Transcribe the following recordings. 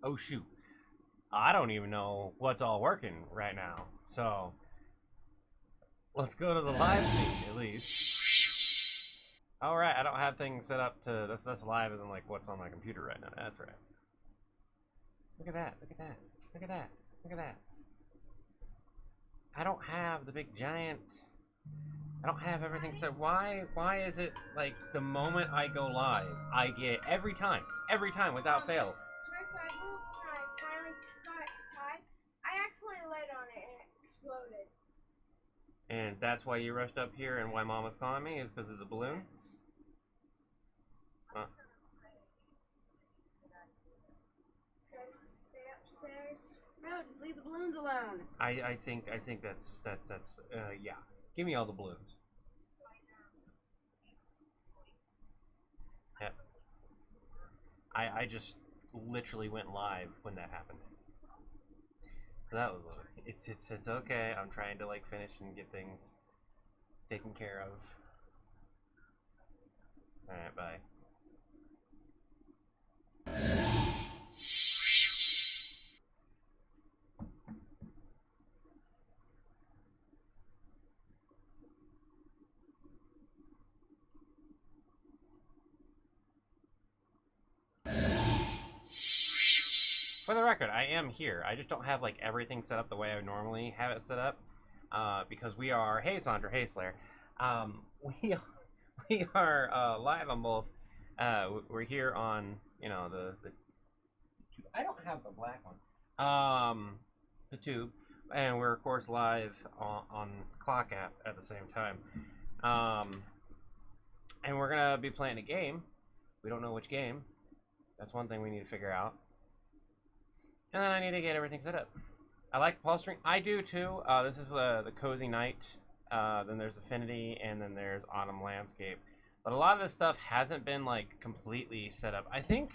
Oh shoot, I don't even know what's all working right now. So let's go to the live feed at least. All right, I don't have things set up to that's live isn't like what's on my computer right now. That's right. Look at that. Look at that. Look at that. Look at that. I don't have the big giant. I don't have everything set. Why is it like the moment I go live, I get every time without fail. First, I moved when I finally got it to type. I accidentally laid on it and it exploded. And that's why you rushed up here and why mom was calling me is because of the balloon? Yes. Huh. Can I stay upstairs? No, just leave the balloons alone. I think that's yeah. Give me all the balloons. Yeah. I just literally went live when that happened. So that was it's okay. I'm trying to like finish and get things taken care of. All right, bye. For the record, I am here. I just don't have like everything set up the way I would normally have it set up, because we are. Hey, Sandra. Hey, Slayer. Um, we we are live on both. We're here on the. I don't have the black one. The tube, and we're of course live on Clock app at the same time. Um, and we're gonna be playing a game. We don't know which game. That's one thing we need to figure out. And then I need to get everything set up. I like Pulse String. I do too. This is the Cozy Night. Then there's Affinity, and then there's Autumn Landscape. But a lot of this stuff hasn't been like completely set up. I think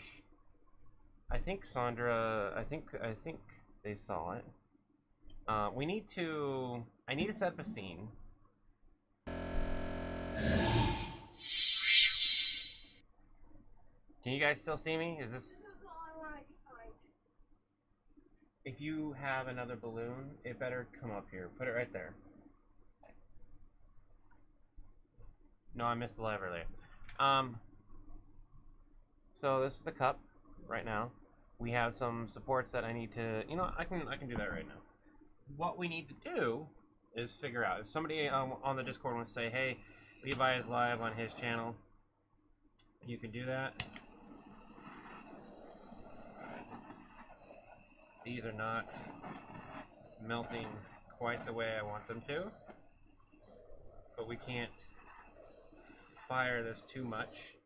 Sandra. I think they saw it. We need to. I need to set up a scene. Can you guys still see me? Is this? This is all I want to find. If you have another balloon, it better come up here. Put it right there. No, I missed the live earlier. So this is the cup right now. We have some supports that I need to. I can do that right now. What we need to do is figure out. If somebody on the Discord wants to say, "Hey, Levi is live on his channel," you can do that. These are not melting quite the way I want them to, but we can't fire this too much,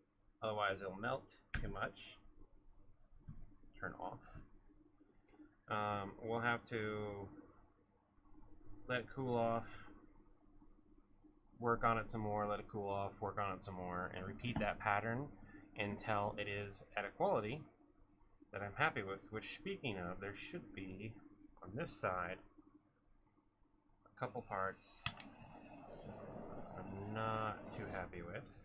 otherwise it'll melt too much. Turn off. We'll have to let it cool off, work on it some more, let it cool off, work on it some more, and repeat that pattern until it is at a quality that I'm happy with, which, speaking of, there should be on this side a couple parts I'm not too happy with.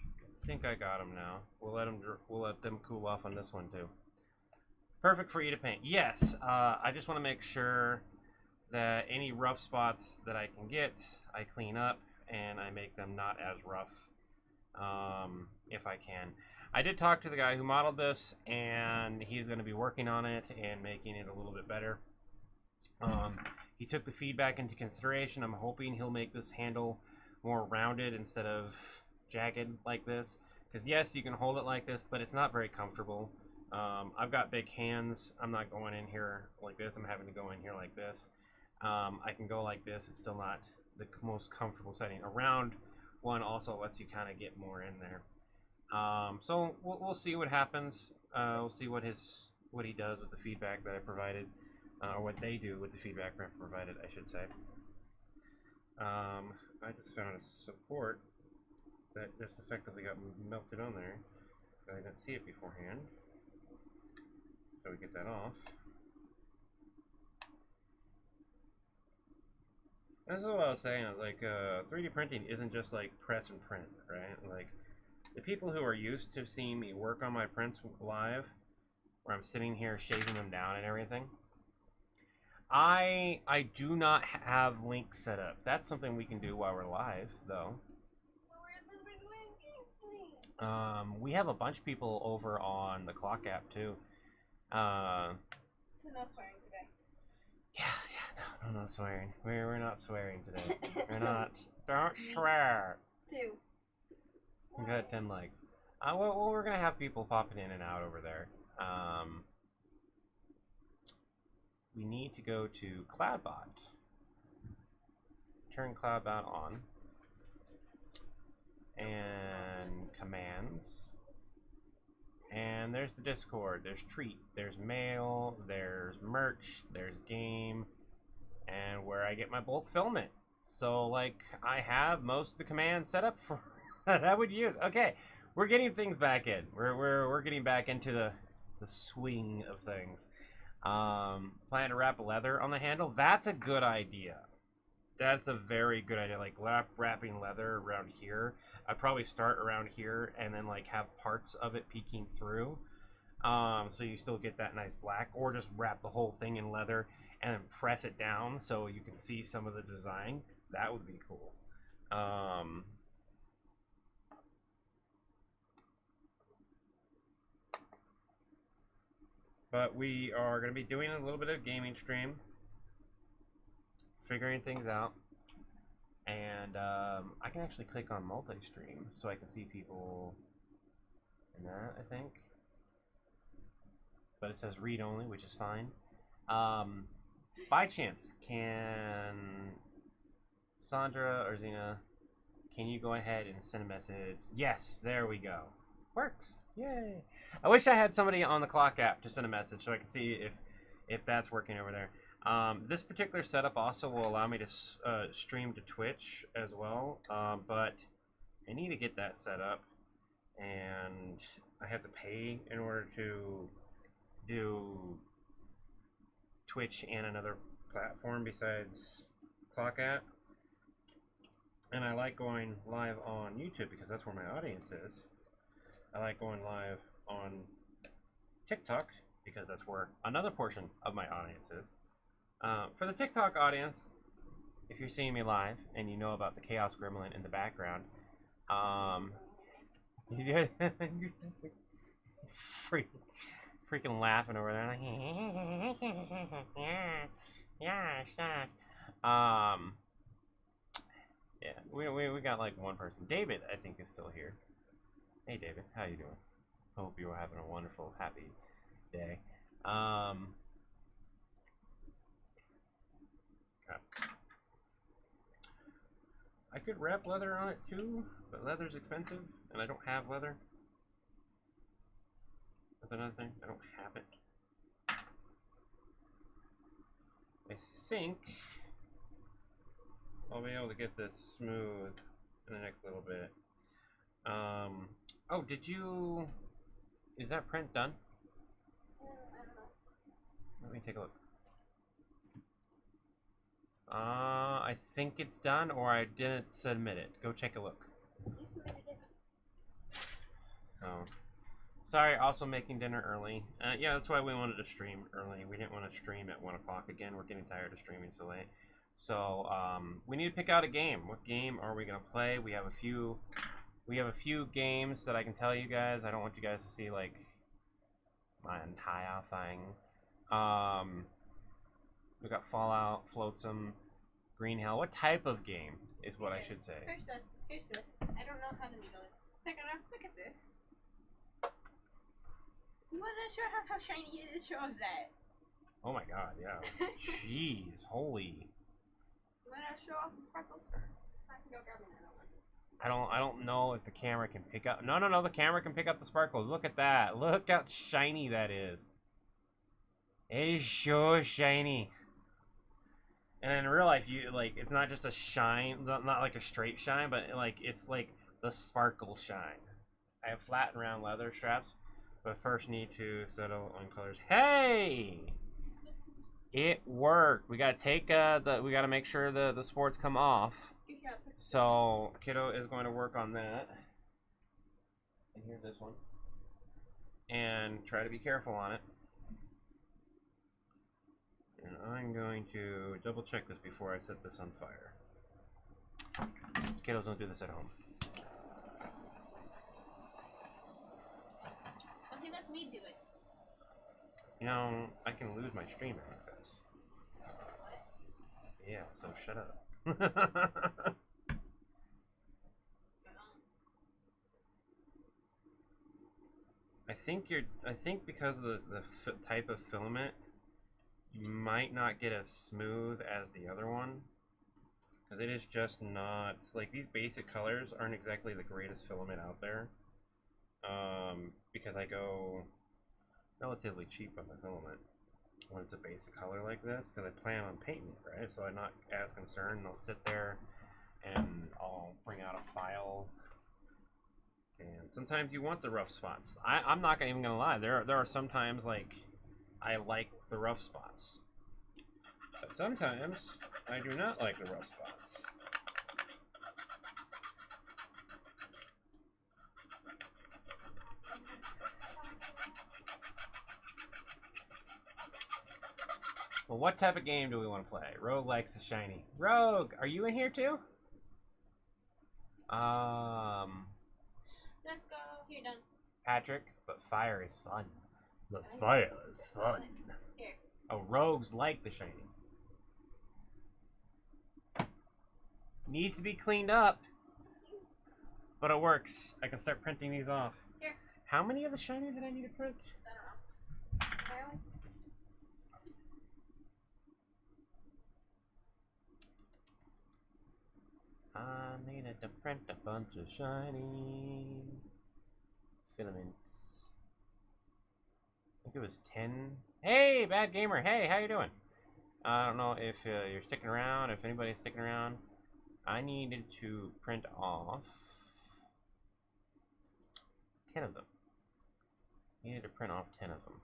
I think I got them now. We'll let them cool off on this one too. Perfect for you to paint. Yes, I just want to make sure that any rough spots that I can get, I clean up and I make them not as rough, if I can. I did talk to the guy who modeled this, and he's going to be working on it and making it a little bit better. He took the feedback into consideration. I'm hoping he'll make this handle more rounded instead of jagged like this. Because yes, you can hold it like this, but it's not very comfortable. I've got big hands. I'm not going in here like this. I'm having to go in here like this. I can go like this. It's still not the most comfortable setting. A round one also lets you kind of get more in there. So we'll see what happens. We'll see what he does with the feedback that I provided, or what they do with the feedback I provided, I should say. I just found a support that just effectively got melted on there. I didn't see it beforehand. So we get that off. And this is what I was saying. Like, 3D printing isn't just like press and print, right? Like, the people who are used to seeing me work on my prints live, where I'm sitting here shaving them down and everything. I do not have links set up. That's something we can do while we're live, though. We have a bunch of people over on the Clock app too. So no swearing today. No, I'm not swearing. We're not swearing today. We're not. Don't swear. 2. We got 10 likes. Well, we're gonna have people popping in and out over there. We need to go to CloudBot. Turn CloudBot on. And commands. And there's the Discord. There's Treat. There's Mail. There's Merch. There's Game. And where I get my bulk filament. So, like, I have most of the commands set up for that I would use. Okay, we're getting things back in. We're getting back into the swing of things. Plan to wrap leather on the handle. That's a good idea. That's a very good idea. Like wrapping leather around here. I'd probably start around here and then like have parts of it peeking through. So you still get that nice black, or just wrap the whole thing in leather and then press it down so you can see some of the design. That would be cool. But we are going to be doing a little bit of gaming stream, figuring things out, and I can actually click on multi-stream so I can see people in that, I think. But it says read only, which is fine. By chance, can Sandra or Zena, can you go ahead and send a message? Yes, there we go. Works. Yay. I wish I had somebody on the Clock app to send a message so I can see if that's working over there. This particular setup also will allow me to stream to Twitch as well, but I need to get that set up, and I have to pay in order to do Twitch and another platform besides Clock app. And I like going live on YouTube because that's where my audience is. I like going live on TikTok because that's where another portion of my audience is. For the TikTok audience, if you're seeing me live and you know about the Chaos Gremlin in the background, freaking laughing over there. Yeah, we got like one person. David, I think, is still here. Hey, David, how you doing? Hope you are having a wonderful, happy day. Okay. I could wrap leather on it too, but leather's expensive, and I don't have leather. That's another thing. I don't have it. I think I'll be able to get this smooth in the next little bit. Oh, did you... Is that print done? I don't know. Let me take a look. I think it's done, or I didn't submit it. Go take a look. You submitted it. Oh. Sorry, also making dinner early. Yeah, that's why we wanted to stream early. We didn't want to stream at 1 o'clock again. We're getting tired of streaming so late. So, we need to pick out a game. What game are we going to play? We have a few games that I can tell you guys. I don't want you guys to see, like, my entire thing. We got Fallout, Flotsam, Green Hell. What type of game is what I should say? Here's this. I don't know how the needle is. Second off, look at this. You want to show how shiny it is? Show off that. Oh my god, yeah. Jeez, holy. You want to show off the sparkles? I can go grab another one. I don't know if the camera can pick up. No, the camera can pick up the sparkles. Look at that. Look how shiny that is. It is so shiny. And in real life, you like it's not just a shine, not like a straight shine, but like it's like the sparkle shine. I have flat and round leather straps, but first need to settle on colors. Hey, it worked. We gotta take we gotta make sure the sports come off. So Kiddo is going to work on that. And here's this one. and try to be careful on it. And I'm going to double check this before I set this on fire. Kiddos don't do this at home. Well, he lets me do it. You know, I can lose my stream access. What? Yeah, so shut up. I think because of the type of filament, you might not get as smooth as the other one. Because it is just not, like, these basic colors aren't exactly the greatest filament out there. Because I go relatively cheap on the filament when it's a basic color like this, because I plan on painting it, right? So I'm not as concerned. I'll sit there and I'll bring out a file. And sometimes you want the rough spots. I'm not even gonna lie. There are sometimes, like, I like the rough spots, but sometimes I do not like the rough spots. Well, what type of game do we want to play? Rogue likes the shiny. Rogue, are you in here too? Let's go. You're done. Patrick, but fire is fun. The fire is fun. Here. Oh, rogues like the shiny. Needs to be cleaned up, but it works. I can start printing these off. Here. How many of the shiny did I need to print? I don't know. Barely. I needed to print a bunch of shiny filaments. I think it was 10. Hey, Bad Gamer. Hey, how you doing? I don't know if you're sticking around, if anybody's sticking around. I needed to print off 10 of them. Needed to print off 10 of them.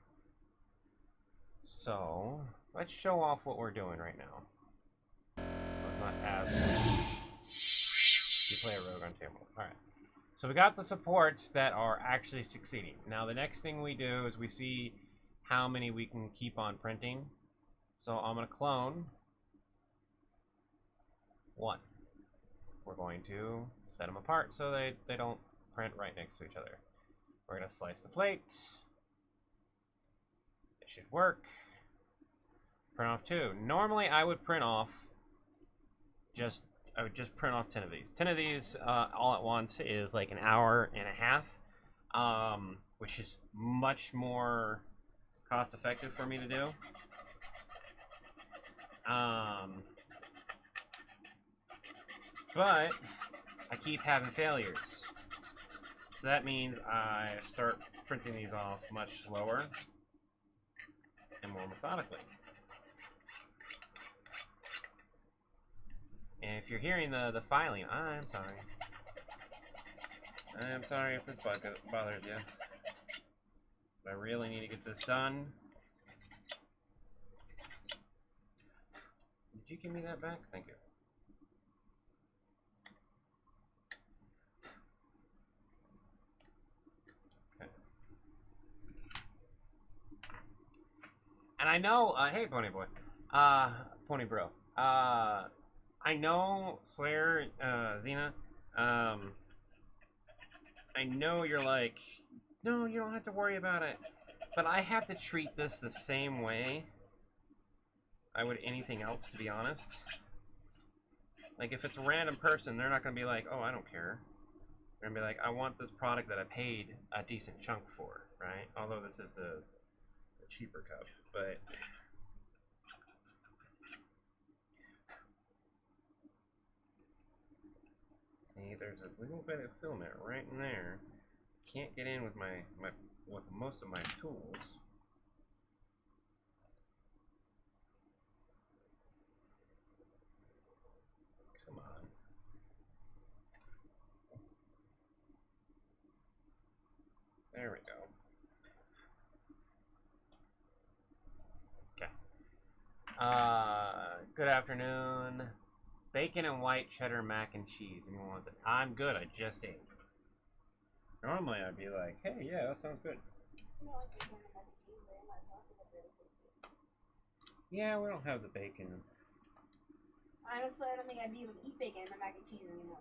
So, let's show off what we're doing right now. Let's not as... You play a rogue on table. Alright. So we got the supports that are actually succeeding. Now the next thing we do is we see how many we can keep on printing. So I'm going to clone 1. We're going to set them apart so they don't print right next to each other. We're going to slice the plate. It should work. Print off 2. Normally I would print off I would just print off 10 of these. 10 of these all at once is like an hour and a half, which is much more cost effective for me to do. But I keep having failures. So that means I start printing these off much slower and more methodically. And if you're hearing the filing, I'm sorry. I'm sorry if this bothers you. But I really need to get this done. Did you give me that back? Thank you. Okay. And I know, hey Pony Boy, Pony Bro, I know, Slayer, Xena, I know you're like, no, you don't have to worry about it. But I have to treat this the same way I would anything else, to be honest. Like, if it's a random person, they're not going to be like, oh, I don't care. They're going to be like, I want this product that I paid a decent chunk for, right? Although this is the cheaper cup, but... See, there's a little bit of filament right in there. Can't get in with with most of my tools. Come on. There we go. Okay. Good afternoon. Bacon and white cheddar mac and cheese. Anyone wants it? I'm good. I just ate. Normally I'd be like, hey, yeah, that sounds good. don't like bacon and mac and cheese very much. Also, look really tasty. Yeah, we don't have the bacon. Honestly, I don't think I'd be able to eat bacon and mac and cheese anymore.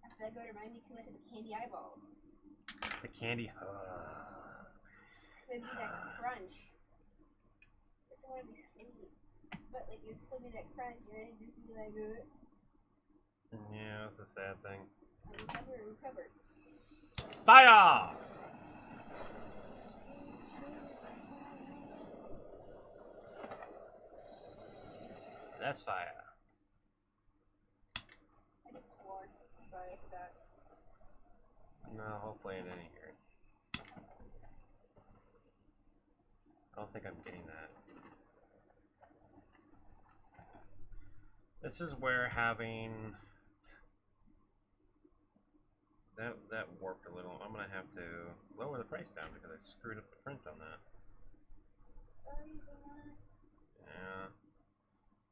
After that, go to remind me too much of the candy eyeballs. The candy. It'd be that crunch. It doesn't want to be sweet, but like it'd still be that crunch, and then it'd just be like, Yeah, that's a sad thing. recover. Fire! That's fire. I just swore. Sorry, I forgot. No, hopefully it didn't hear it. I don't think I'm getting that. This is where having that warped a little. I'm gonna have to lower the price down because I screwed up the print on that. Yeah.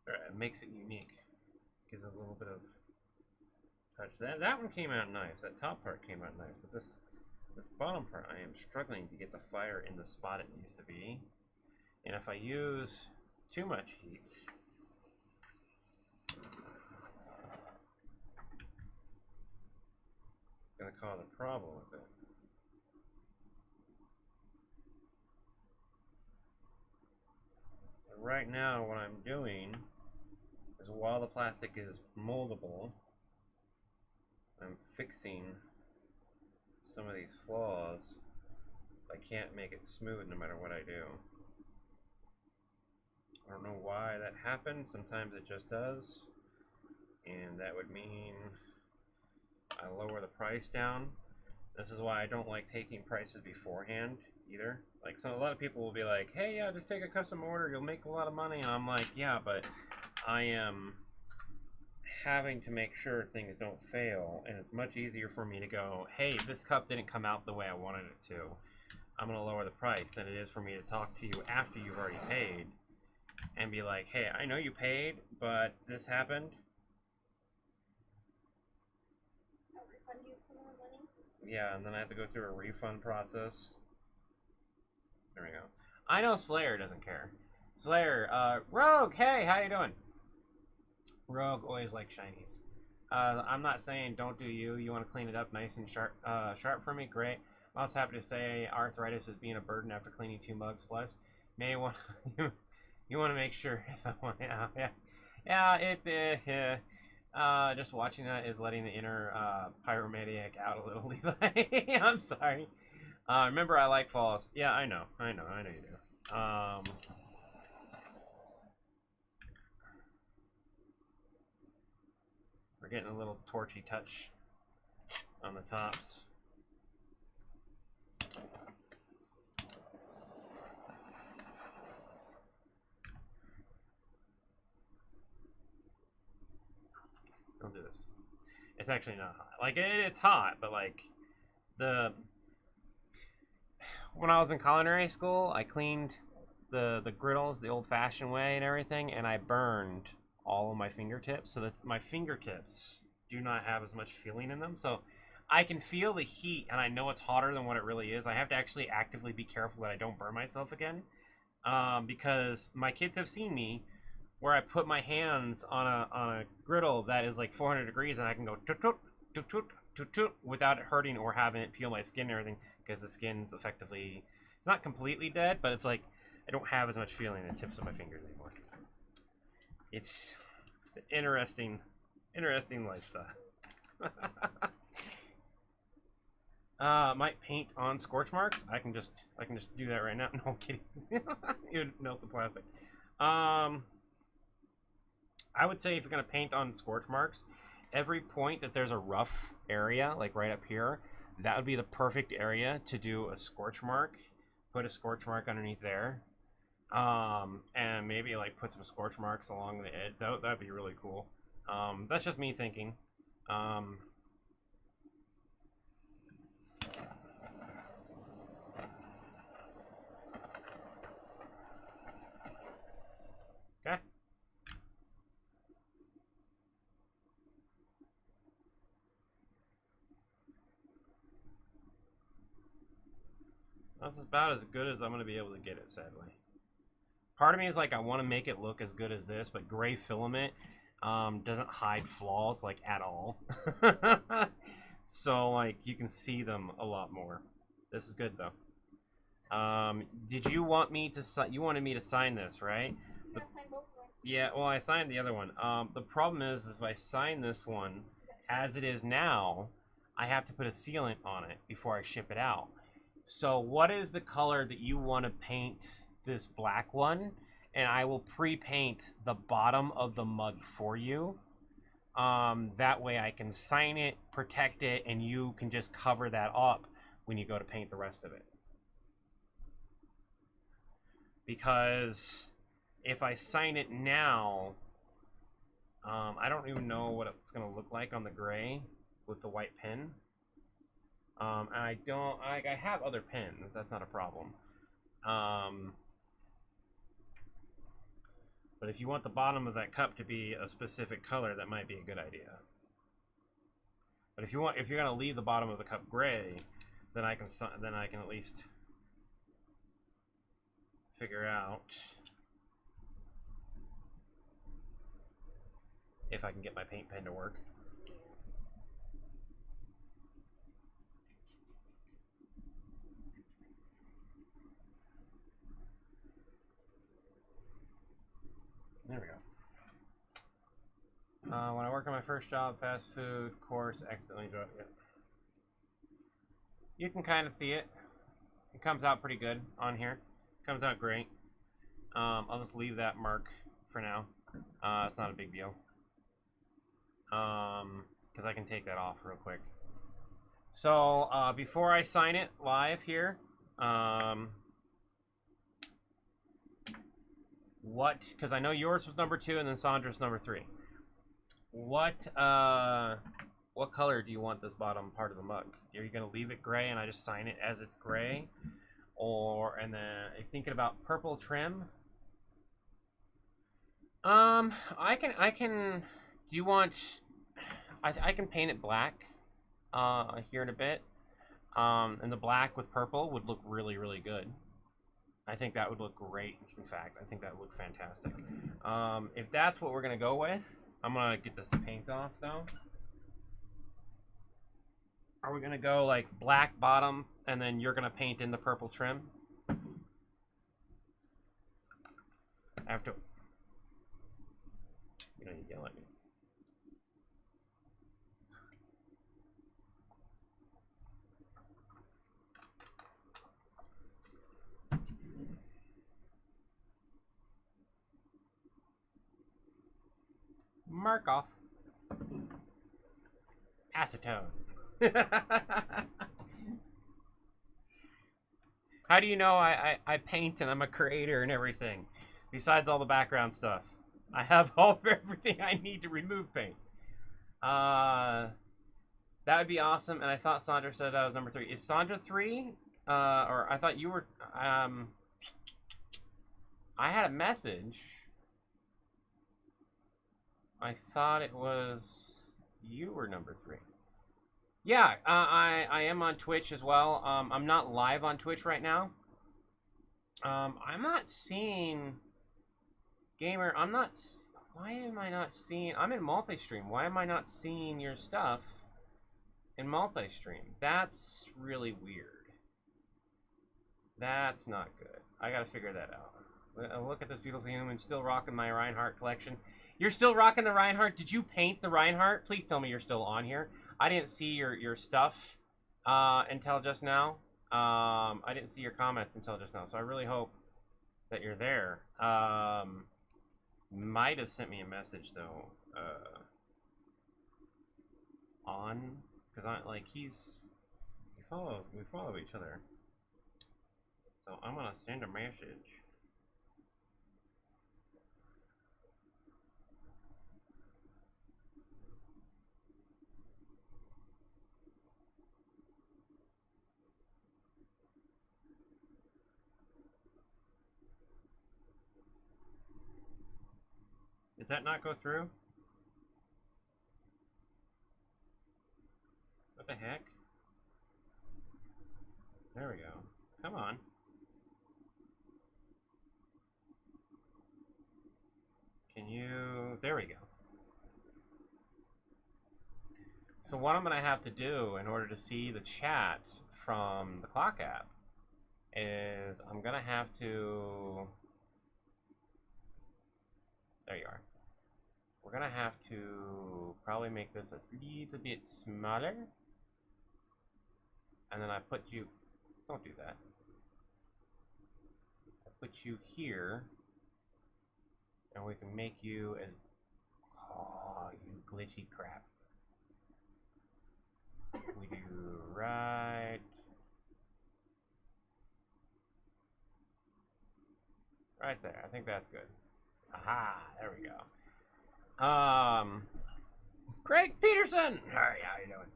It makes it unique. Gives it a little bit of touch. That one came out nice. That top part came out nice, but this bottom part, I am struggling to get the fire in the spot it needs to be. And if I use too much heat, it's going to cause a problem with it. And right now, what I'm doing is while the plastic is moldable, I'm fixing some of these flaws. I can't make it smooth no matter what I do. I don't know why that happens. Sometimes it just does. And that would mean I lower the price down. This is why I don't like taking prices beforehand either. Like, so a lot of people will be like, hey, yeah, just take a custom order, you'll make a lot of money. And I'm like, yeah, but I am having to make sure things don't fail. And it's much easier for me to go, hey, this cup didn't come out the way I wanted it to. I'm going to lower the price than it is for me to talk to you after you've already paid and be like, hey, I know you paid, but this happened. I'll refund you some more money. Yeah, and then I have to go through a refund process. There we go. I know Slayer doesn't care. Slayer, Rogue, hey, how you doing? Rogue always likes shinies. I'm not saying don't do you. You want to clean it up nice and sharp for me? Great. I'm also happy to say arthritis is being a burden after cleaning 2 mugs plus. May want you want to make sure if I want. Just watching that is letting the inner pyromaniac out a little, Levi. I'm sorry. Remember, I like falls. Yeah, I know you do. We're getting a little torchy touch on the tops. Don't do this. It's actually not hot. Like, it's hot, but like when I was in culinary school, I cleaned the griddles the old-fashioned way and everything, and I burned all of my fingertips, so that my fingertips do not have as much feeling in them. So I can feel the heat, and I know it's hotter than what it really is. I have to actually actively be careful that I don't burn myself again, because my kids have seen me where I put my hands on a griddle that is like 400 degrees, and I can go toot toot toot toot toot toot without it hurting or having it peel my skin and everything, because the skin's effectively, it's not completely dead, but it's like I don't have as much feeling in the tips of my fingers anymore. It's an interesting lifestyle. Might paint on scorch marks. I can just do that right now. No, I'm kidding. It would melt the plastic. I would say if you're gonna paint on scorch marks, every point that there's a rough area, like right up here, that would be the perfect area to do a scorch mark. Put a scorch mark underneath there. And maybe like put some scorch marks along the edge. That'd be really cool. That's just me thinking. Okay. That's about as good as I'm going to be able to get it, sadly. Part of me is like, I want to make it look as good as this, but gray filament doesn't hide flaws, like, at all. So, like, you can see them a lot more. This is good, though. Did you want me to you wanted me to sign this, right? You gotta sign both of them. Yeah, well, I signed the other one. The problem is, if I sign this one as it is now, I have to put a sealant on it before I ship it out. So what is the color that you want to paint this black one? And I will pre-paint the bottom of the mug for you. That way I can sign it, protect it, and you can just cover that up when you go to paint the rest of it. Because if I sign it now, I don't even know what it's going to look like on the gray with the white pen. And I have other pens, that's not a problem. But if you want the bottom of that cup to be a specific color, that might be a good idea. But if you're going to leave the bottom of the cup gray, then I can at least figure out if I can get my paint pen to work. There we go. When I work on my first job, fast food course, accidentally drove it. You can kind of see it. It comes out pretty good on here. Comes out great. I'll just leave that mark for now. It's not a big deal. Because I can take that off real quick. So, before I sign it live here, because I know yours was number 2 and then Sandra's number 3. What color do you want this bottom part of the mug? Are you going to leave it gray and I just sign it as it's gray? And then, are you thinking about purple trim? I can, do you want, I can paint it black, here in a bit. And the black with purple would look really, really good. I think that would look great, in fact. I think that would look fantastic. If that's what we're going to go with, I'm going to get this paint off, though. Are we going to go, like, black bottom, and then you're going to paint in the purple trim? I have to... You don't need to yell at me. Mark off. Acetone. How do you know I paint and I'm a creator and everything? Besides all the background stuff. I have all everything I need to remove paint. That would be awesome. And I thought Sandra said I was number 3. Is Sandra 3? Or I thought you were... I had a message. I thought it was you were number 3. Yeah, I am on Twitch as well. I'm not live on Twitch right now. I'm not seeing Gamer. Why am I not seeing? I'm in multi-stream. Why am I not seeing your stuff in multi-stream? That's really weird. That's not good. I gotta figure that out. Look at this beautiful human still rocking my Reinhardt collection. You're still rocking the Reinhardt? Did you paint the Reinhardt? Please tell me you're still on here. I didn't see your stuff until just now. I didn't see your comments until just now, so I really hope that you're there. Might have sent me a message though. Because I like we follow each other. So I'm gonna send a message. Did that not go through? What the heck? There we go. Come on. Can you... There we go. So what I'm going to have to do in order to see the chat from the clock app is I'm going to have to... There you are. We're going to have to probably make this a little bit smaller. And then I put you... Don't do that. I put you here. And we can make you as... Oh, you glitchy crap. We do right there. I think that's good. Aha, there we go. Greg Peterson. All right, how you doing?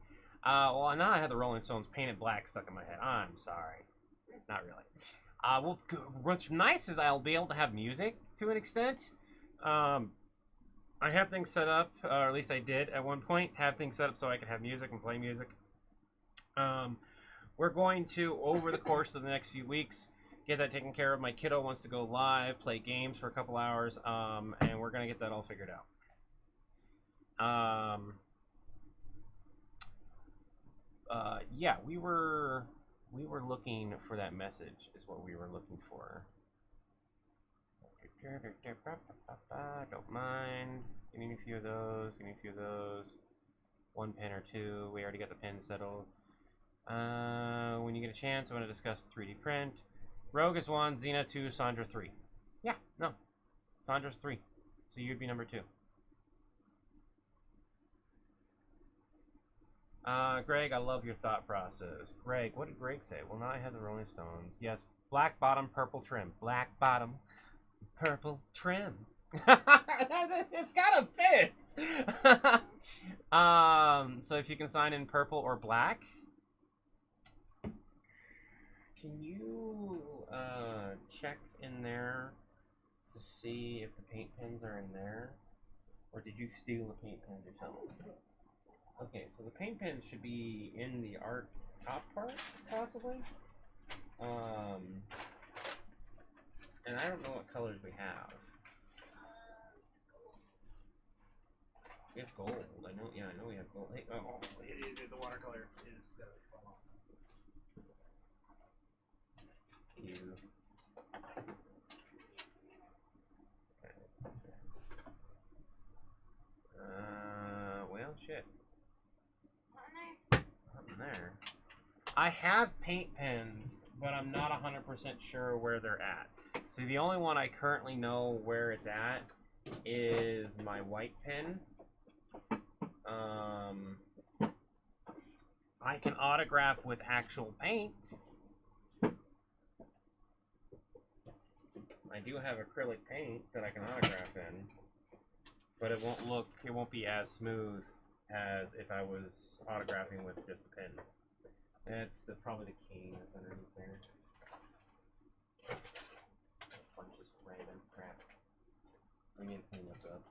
Well, now I have the Rolling Stones Painted Black stuck in my head. I'm sorry. Not really. Well, what's nice is I'll be able to have music to an extent. I have things set up, or at least I did at one point, have things set up so I can have music and play music. We're going to, over the course of the next few weeks, get that taken care of. My kiddo wants to go live, play games for a couple hours, and we're going to get that all figured out. Yeah, we were looking for that message, is what we were looking for. Don't mind. Give me a few of those. Give me a few of those. One pen or two. We already got the pen settled. When you get a chance, I want to discuss 3D print. Rogue is 1, Xena 2, Sandra 3. Yeah, no. Sandra's 3. So you'd be number 2. Greg, I love your thought process. Greg, what did Greg say? Well, now I have the Rolling Stones. Yes, black bottom, purple trim. Black bottom, purple trim. It's gotta fit. So if you can sign in purple or black, can you check in there to see if the paint pens are in there, or did you steal the paint pens yourself? Okay, so the paint pens should be in the art top part, possibly. And I don't know what colors we have. We have gold. I know. Yeah, I know we have gold. Hey, oh, The watercolor is fall off. You. Well, shit. Nothing there. I have paint pens, but I'm not 100% sure where they're at. See, the only one I currently know where it's at is my white pen. I can autograph with actual paint. I do have acrylic paint that I can autograph in, but it won't be as smooth as if I was autographing with just a pen. That's probably the key that's underneath there. A bunch of random crap. We need to clean this up.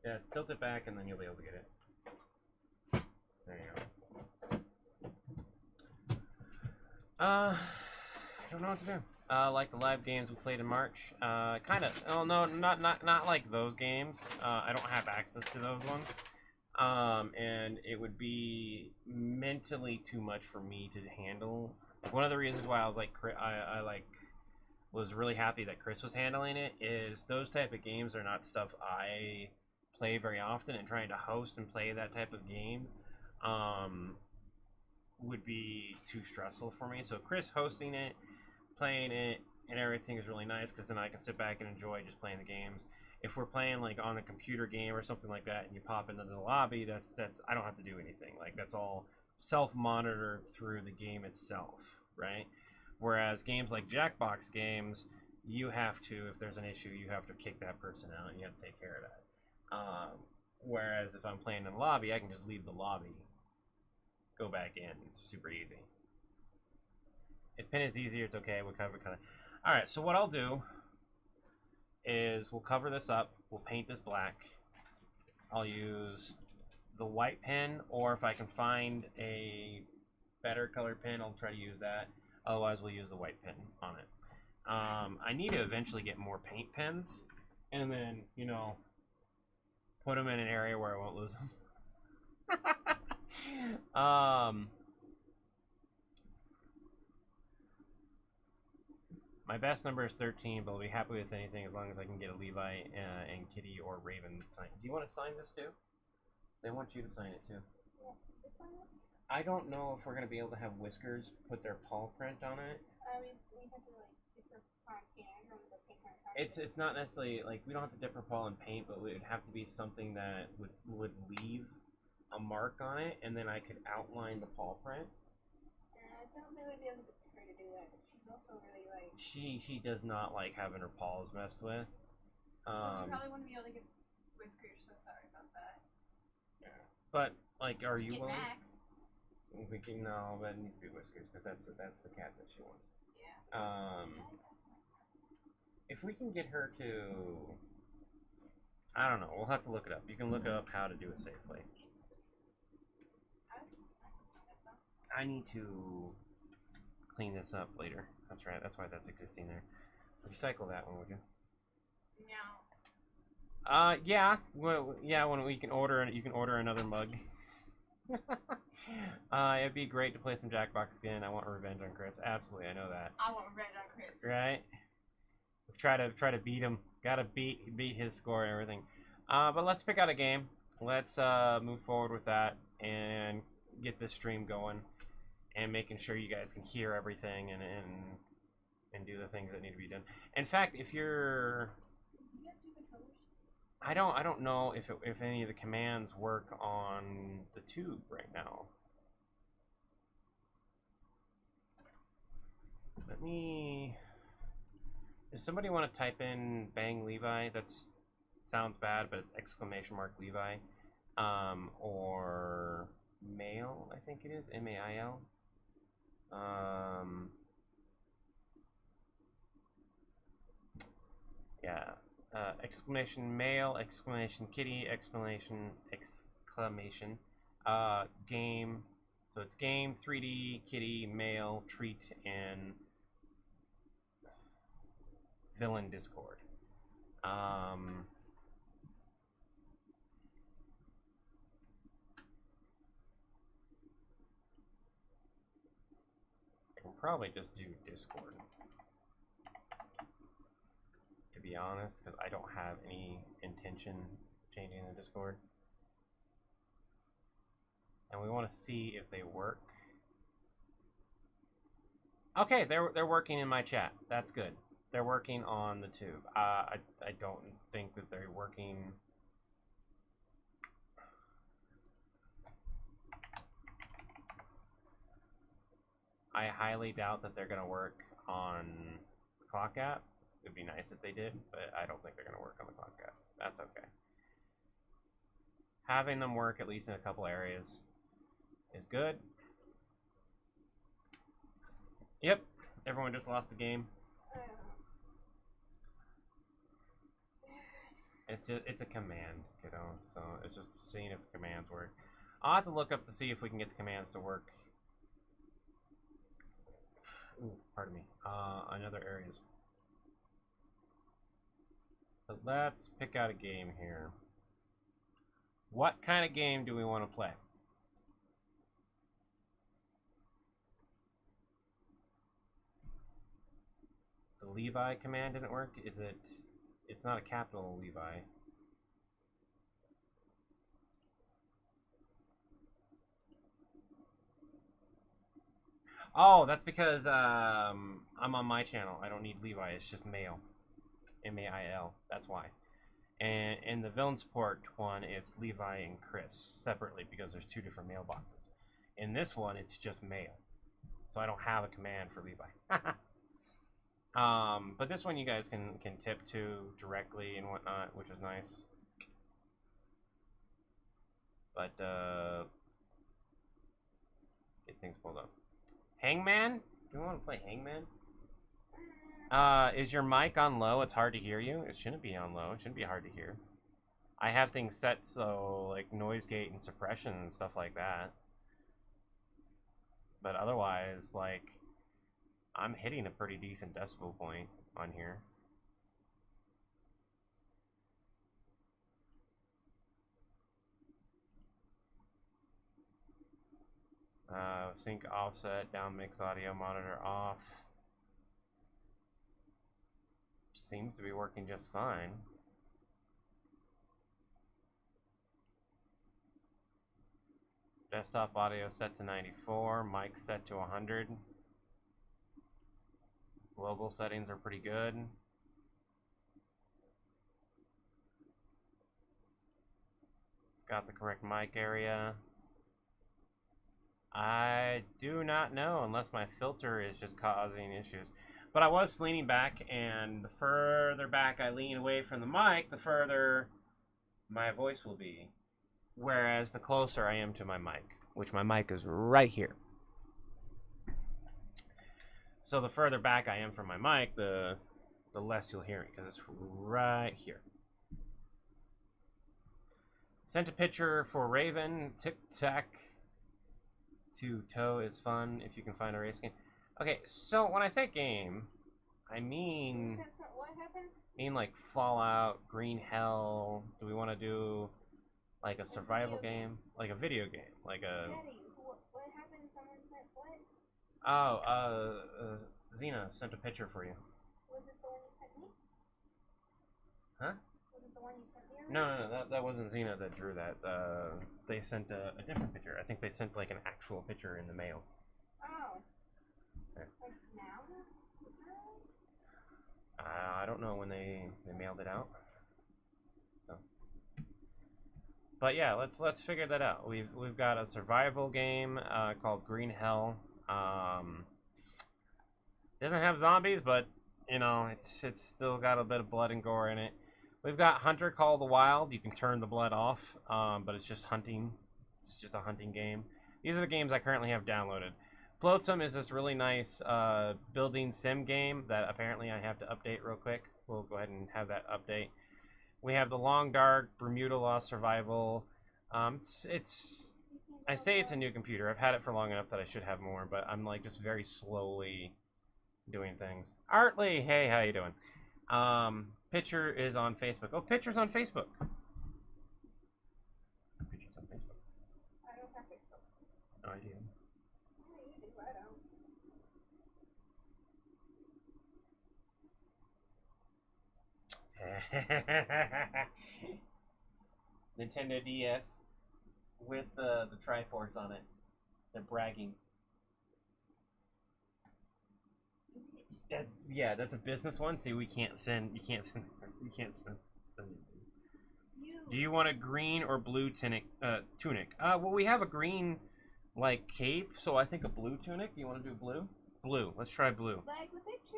Yeah, tilt it back and then you'll be able to get it. There you go. I don't know what to do. Like the live games we played in March. Kind of. Oh no, not like those games. I don't have access to those ones. And it would be mentally too much for me to handle. One of the reasons why I was like, was really happy that Chris was handling it is those type of games are not stuff I play very often, and trying to host and play that type of game would be too stressful for me. So Chris hosting it, playing it, and everything is really nice because then I can sit back and enjoy just playing the games. If we're playing like on a computer game or something like that, and you pop into the lobby, that's I don't have to do anything. Like that's all self-monitored through the game itself, right? Whereas games like Jackbox games, you have to, if there's an issue, you have to kick that person out and you have to take care of that. Whereas if I'm playing in the lobby, I can just leave the lobby, go back in. It's super easy. If pen is easier, it's okay. We'll cover kind of. All right. So what I'll do is we'll cover this up. We'll paint this black. I'll use the white pen, or if I can find a better color pen, I'll try to use that. Otherwise, we'll use the white pen on it. I need to eventually get more paint pens, and then, you know, put them in an area where I won't lose them. My best number is 13, but I'll be happy with anything as long as I can get a Levi and Kitty or Raven sign. Do you want to sign this too? They want you to sign it too. I don't know if we're going to be able to have Whiskers put their paw print on it. We have to like differ on paint or the paint on top. It's not necessarily like we don't have to dip our paw in paint, but it would have to be something that would leave a mark on it, and then I could outline the paw print. I don't think we'd be able to get her to do that. She's also really like. She does not like having her paws messed with. So we probably wouldn't be able to get Whiskers, so sorry about that. Yeah. But like, are you Get willing? Max. We can no, but it needs to be Whiskers because that's the cat that she wants. Yeah. If we can get her to, I don't know. We'll have to look it up. You can look up how to do it safely. I need to clean this up later. That's right. That's why that's existing there. Recycle that one, would you? No. Yeah. Well, yeah. When we can order, you can order another mug. It'd be great to play some Jackbox again. I want revenge on Chris. Absolutely, I know that. I want revenge on Chris. Right? Try to beat him. Gotta beat his score and everything. But let's pick out a game. Let's move forward with that and get this stream going and making sure you guys can hear everything and do the things that need to be done. In fact, if you're, I don't know if any of the commands work on the tube right now. Let me. Does somebody want to type in Bang Levi? That's sounds bad, but it's !Levi, or mail. I think it is MAIL. Yeah. !Mail, !Kitty, exclamation, game. So it's game, 3D, kitty, mail, treat, and villain Discord. I can probably just do Discord, to be honest, because I don't have any intention of changing the Discord. And we want to see if they work. Okay, they're working in my chat. That's good. They're working on the tube. I don't think that they're working. I highly doubt that they're going to work on the Clock app. It would be nice if they did, but I don't think they're going to work on the Clock app. That's okay. Having them work at least in a couple areas is good. Yep, everyone just lost the game. It's a command, kiddo, so it's just seeing if the commands work. I'll have to look up to see if we can get the commands to work. Ooh, pardon me. On other areas. But let's pick out a game here. What kind of game do we want to play? The Levi command didn't work? Is it... It's not a capital Levi. Oh, that's because I'm on my channel. I don't need Levi. It's just Mail. M-A-I-L. That's why. And in the villain support one, it's Levi and Chris separately because there's two different mailboxes. In this one, it's just Mail. So I don't have a command for Levi. But this one you guys can tip to directly and whatnot, which is nice. But get things pulled up. Hangman? Do you want to play Hangman? Is your mic on low? It's hard to hear you. It shouldn't be on low. It shouldn't be hard to hear. I have things set so like noise gate and suppression and stuff like that. But otherwise, like, I'm hitting a pretty decent decibel point on here. Sync offset, down mix audio monitor off. Seems to be working just fine. Desktop audio set to 94, mic set to 100. Global settings are pretty good. It's got the correct mic area. I do not know unless my filter is just causing issues. But I was leaning back, and the further back I lean away from the mic, the further my voice will be. Whereas the closer I am to my mic, which my mic is right here. So the further back I am from my mic, the less you'll hear it, because it's right here. Sent a picture for Raven. Tic Tac to Toe is fun if you can find a race game. Okay, so when I say game, I mean What happened? like Fallout, Green Hell. Do we want to do like a survival game, like a video game, like a? Daddy, what happened? Someone said what? Oh, Xena sent a picture for you. Was it the one you sent me? Huh? Was it the one you sent me? No, that wasn't Xena that drew that. They sent a different picture. I think they sent like an actual picture in the mail. Oh. Yeah. Like now? I don't know when they mailed it out. So, but yeah, let's figure that out. We've got a survival game called Green Hell. Doesn't have zombies, but you know it's still got a bit of blood and gore in it. We've got Hunter Call of the Wild. You can turn the blood off, but it's just hunting. It's just a hunting game. These are the games I currently have downloaded. Flotsam is this really nice building sim game that apparently I have to update real quick. We'll go ahead and have that update. We have the Long Dark, Bermuda Lost Survival. I say it's a new computer. I've had it for long enough that I should have more, but I'm like just very slowly doing things. Artley, hey, how you doing? Picture is on Facebook. Oh, Picture's on Facebook. Picture's on Facebook. I don't have Facebook. No idea. Yeah, you do. I don't. Nintendo DS with the Triforce on it. They're bragging. That's a business one. See, you can't send it. Do you want a green or blue tunic? Well, we have a green like cape, so I think a blue tunic. You want to do blue? Blue. Let's try blue. Like the picture.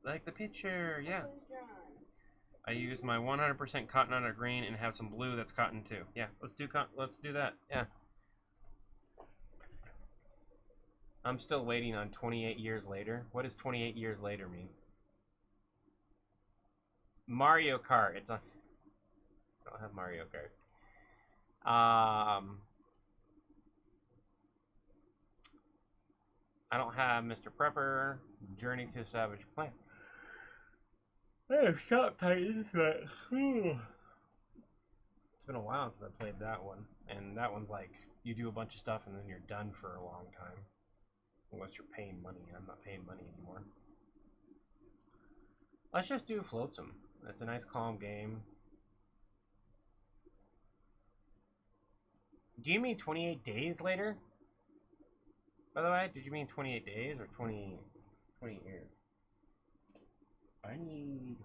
Like the picture, yeah. That was drawn. I used my 100% cotton on a green and have some blue that's cotton too. Yeah, let's do that. Yeah. I'm still waiting on 28 years later. What does 28 years later mean? Mario Kart. It's on. I don't have Mario Kart. I don't have Mr. Prepper. Journey to Savage Planet. I have Shot Titans, but it's been a while since I played that one. And that one's like you do a bunch of stuff and then you're done for a long time. Unless you're paying money. I'm not paying money anymore. Let's just do Flotsam. It's a nice calm game. Do you mean 28 days later? By the way, did you mean 28 days or 20 years? I need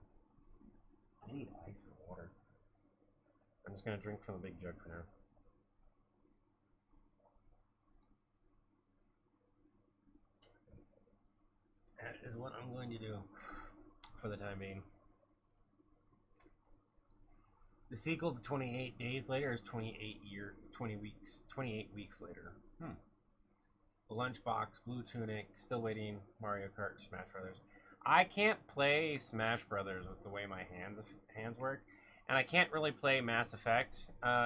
ice and water. I'm just gonna drink from the big jug for now. That is what I'm going to do for the time being. The sequel to 28 Days Later is 28 weeks later. Lunchbox, Blue Tunic, still waiting. Mario Kart, Smash Brothers. I can't play Smash Brothers with the way my hands work, and I can't really play Mass Effect,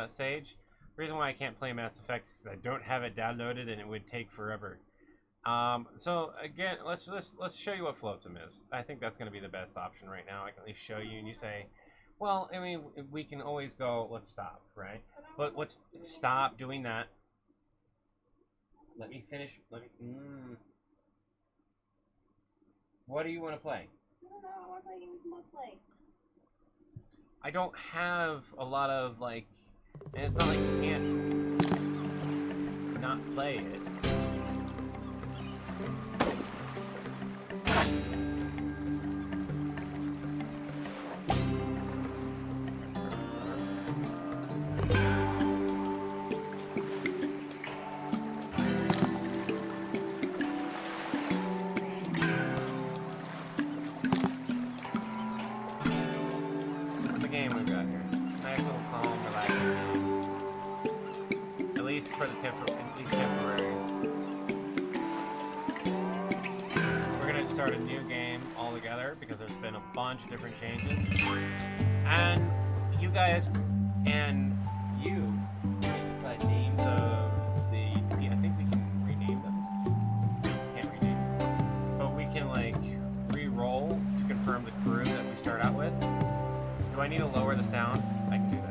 Sage. The reason why I can't play Mass Effect is I don't have it downloaded, and it would take forever. So again, let's show you what Flotsam is. I think that's going to be the best option right now. I can at least show you, and you say, well, I mean, we can always go, let's stop, right? But let's stop doing that. Let me finish. What do you want to play? I don't know. I want to play games with play. I don't have a lot of, like, and it's not like you can't not play it. Temporary. We're gonna start a new game altogether because there's been a bunch of different changes, and you guys and you can decide names of the. I think we can rename them. Can't rename them, but we can like re-roll to confirm the crew that we start out with. Do I need to lower the sound? I can do that.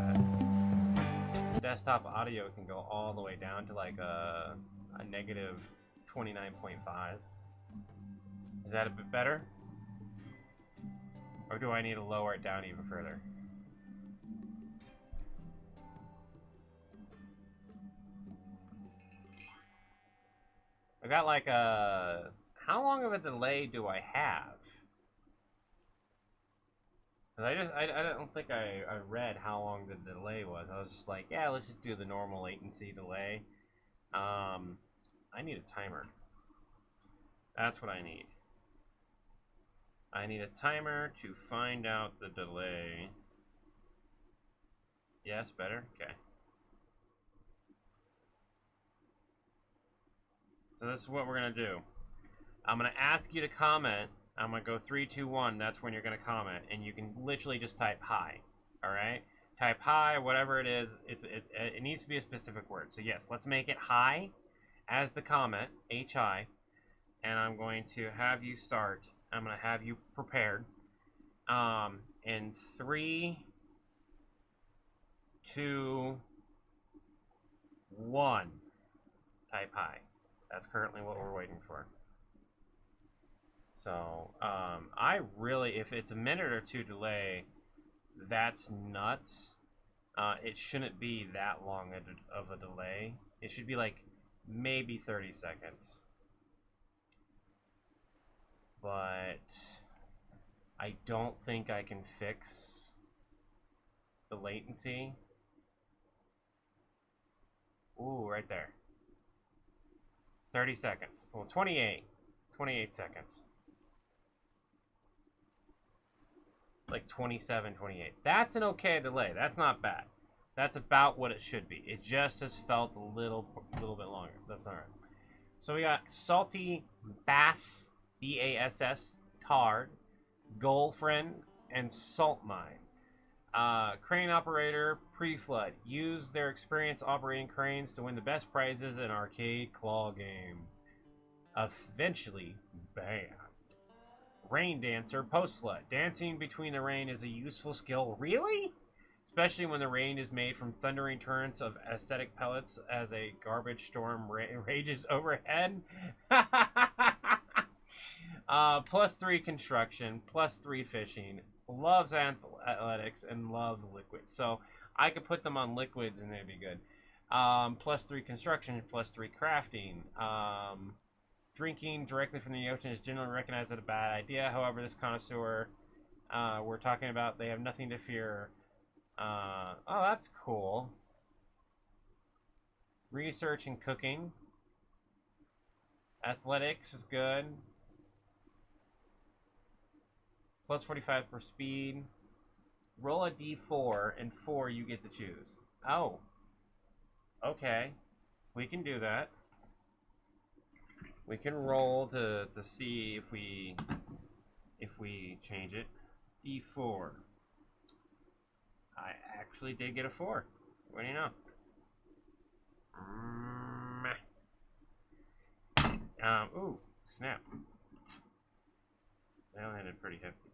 Desktop audio can go all the way down to like a negative 29.5. Is that a bit better? Or do I need to lower it down even further? I got like a... How long of a delay do I have? I don't think I read how long the delay was. I was just like, yeah, let's just do the normal latency delay. I need a timer. That's what I need. I need a timer to find out the delay. Yes, better? Okay. So this is what we're going to do. I'm going to ask you to comment. I'm going to go 3, 2, 1. That's when you're going to comment. And you can literally just type hi. Alright? Type hi, whatever it is. It needs to be a specific word. So yes, let's make it hi as the comment. H-I. And I'm going to have you start. I'm going to have you prepared. In 3, 2, 1. Type hi. That's currently what we're waiting for. So, I really, if it's a minute or two delay, that's nuts. It shouldn't be that long of a delay. It should be like maybe 30 seconds. But I don't think I can fix the latency. Ooh, right there. 30 seconds. Well, 28 seconds. Like 27, 28. That's an okay delay. That's not bad. That's about what it should be. It just has felt a little bit longer. That's all right. So we got Salty Bass, B-A-S-S, Tard, Goalfriend, and Salt Mine. Crane operator, pre-flood. Use their experience operating cranes to win the best prizes in arcade claw games. Eventually, bam. Rain dancer, post-flood. Dancing between the rain is a useful skill. Really? Especially when the rain is made from thundering torrents of aesthetic pellets as a garbage storm rages overhead. +3 construction, +3 fishing. Loves athletics and loves liquids. So I could put them on liquids and they'd be good. +3 construction, +3 crafting. Drinking directly from the ocean is generally recognized as a bad idea. However, this connoisseur we're talking about, they have nothing to fear. Oh, that's cool. Research and cooking. Athletics is good. +45 for speed. Roll a d4, and 4 you get to choose. Oh. Okay. We can do that. We can roll to see if we change it. D4. I actually did get a 4. What do you know? Ooh, snap. That landed pretty hefty.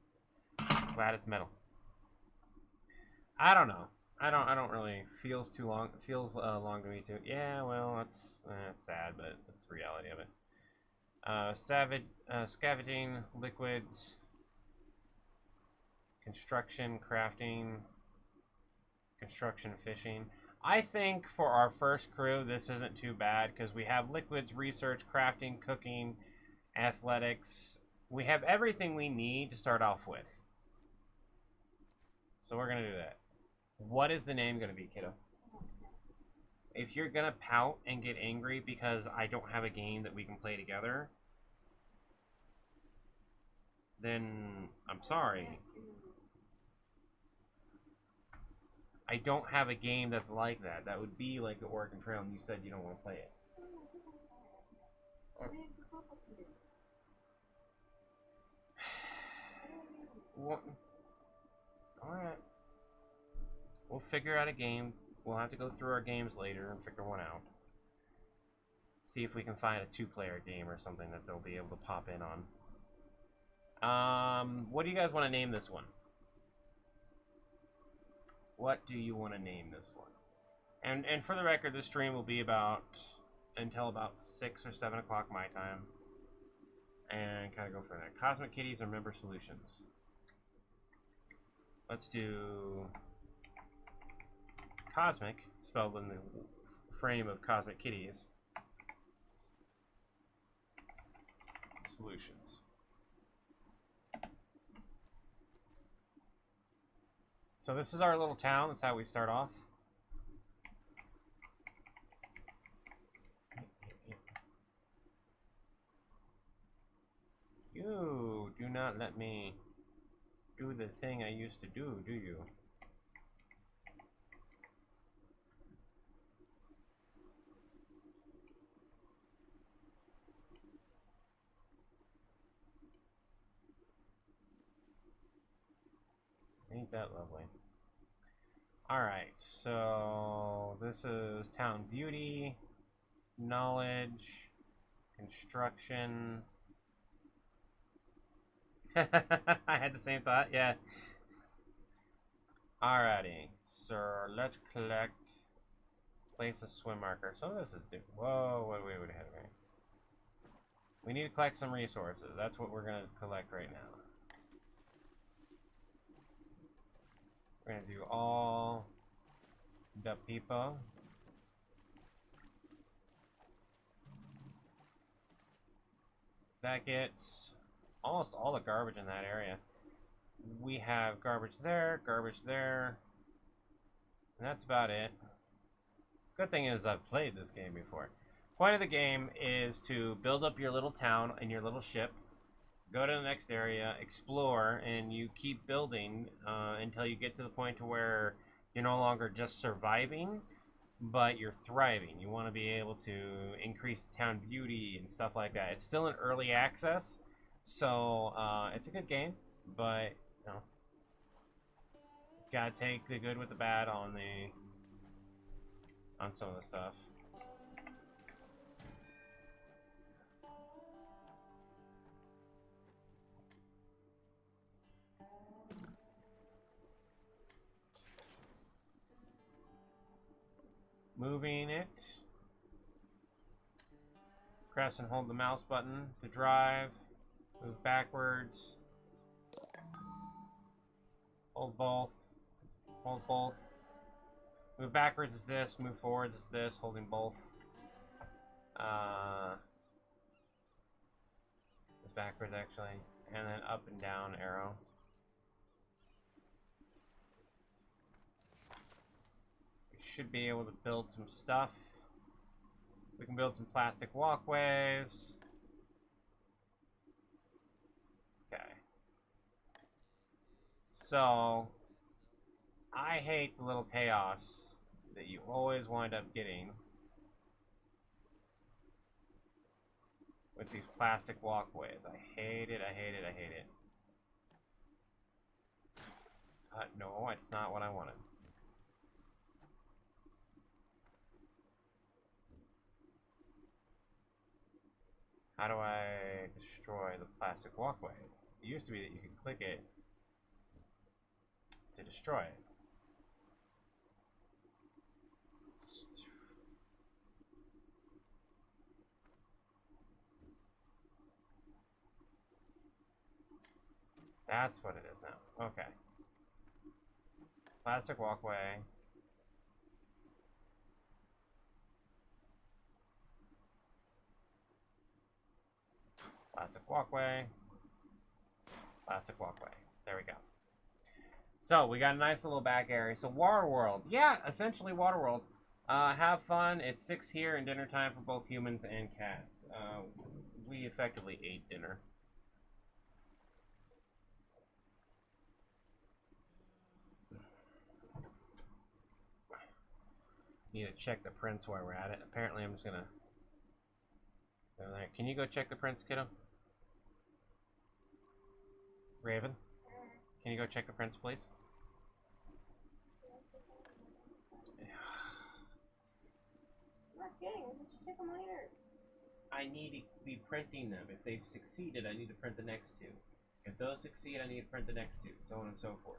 Glad it's metal. I don't know. I don't really feels too long. Feels long to me too. Yeah, well, that's sad, but that's the reality of it. Scavenging, liquids, construction, crafting, construction, fishing. I think for our first crew, this isn't too bad because we have liquids, research, crafting, cooking, athletics. We have everything we need to start off with. So we're gonna do that. What is the name gonna be, kiddo? If you're gonna pout and get angry because I don't have a game that we can play together, then I'm sorry. I don't have a game that's like that. That would be like the Oregon Trail, and you said you don't want to play it. What? Alright. We'll figure out a game. We'll have to go through our games later and figure one out. See if we can find a 2-player game or something that they'll be able to pop in on. What do you guys want to name this one? What do you want to name this one? And for the record, this stream will be until about 6 or 7 o'clock my time. And kind of go for that. Cosmic Kitties or Member Solutions? Let's do Cosmic, spelled in the frame of Cosmic Kitties. Solutions. So this is our little town. That's how we start off. You do not let me do the thing I used to do you? Ain't that lovely? Alright, so this is Town Beauty, Knowledge, Construction. I had the same thought, yeah. Alrighty, so let's collect. Place a swim marker. Some of this is whoa, wait, ahead of me. We need to collect some resources. That's what we're gonna collect right now. We're gonna do all the people. That gets almost all the garbage in that area. We have garbage there, and that's about it. Good thing is I've played this game before. Point of the game is to build up your little town and your little ship, go to the next area, explore, and you keep building until you get to the point to where you're no longer just surviving, but you're thriving. You want to be able to increase the town beauty and stuff like that. It's still in early access, so it's a good game, but you know, gotta take the good with the bad on some of the stuff. Moving it. Press and hold the mouse button to drive. Move backwards. Hold both. Hold both. Move backwards is this. Move forwards is this. Holding both. It's backwards actually. And then up and down arrow. Should be able to build some stuff. We can build some plastic walkways. Okay. So, I hate the little chaos that you always wind up getting with these plastic walkways. I hate it, I hate it, I hate it. No, it's not what I wanted. How do I destroy the plastic walkway? It used to be that you could click it to destroy it. That's what it is now. Okay. Plastic walkway. Plastic walkway. Plastic walkway. There we go. So, we got a nice little back area. So, Waterworld. Yeah, essentially Waterworld. Have fun. It's 6 here and dinner time for both humans and cats. We effectively ate dinner. Need to check the prints while we're at it. Apparently, I'm just gonna. Can you go check the prints, kiddo? Raven, can you go check the prints, please? I'm not kidding. We should check them later. I need to be printing them. If they've succeeded, I need to print the next 2. If those succeed, I need to print the next 2, so on and so forth.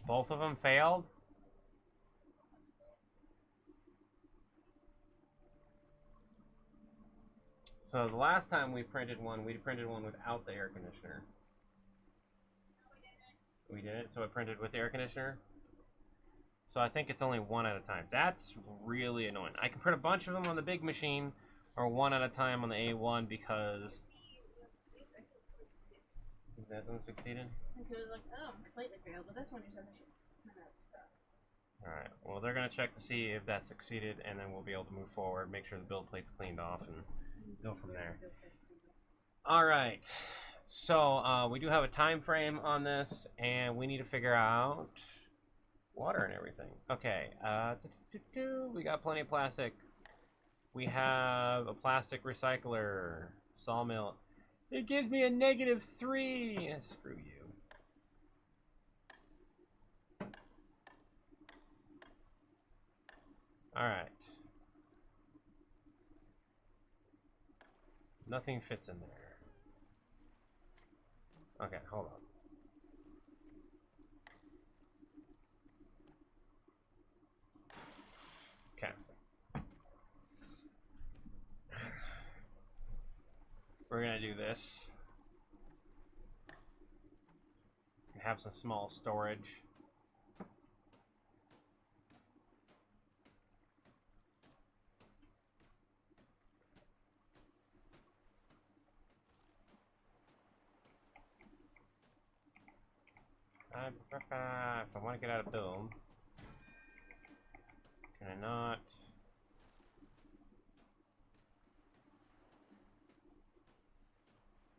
Both of them failed? So the last time we printed one without the air conditioner. We did it, so it printed with the air conditioner. So I think it's only 1 at a time. That's really annoying. I can print a bunch of them on the big machine, or 1 at a time on the A1 because... That one succeeded? Because like, oh, completely failed, but this one just has a shit ton of stuff. Alright, well they're going to check to see if that succeeded, and then we'll be able to move forward, make sure the build plate's cleaned off, and go from there. Alright, so we do have a time frame on this, and we need to figure out water and everything. Okay, we got plenty of plastic. We have a plastic recycler, sawmill. It gives me a -3. Screw you. Alright. Nothing fits in there. Okay, hold on. Okay. We're gonna do this. Have some small storage. If I want to get out of build, can I not?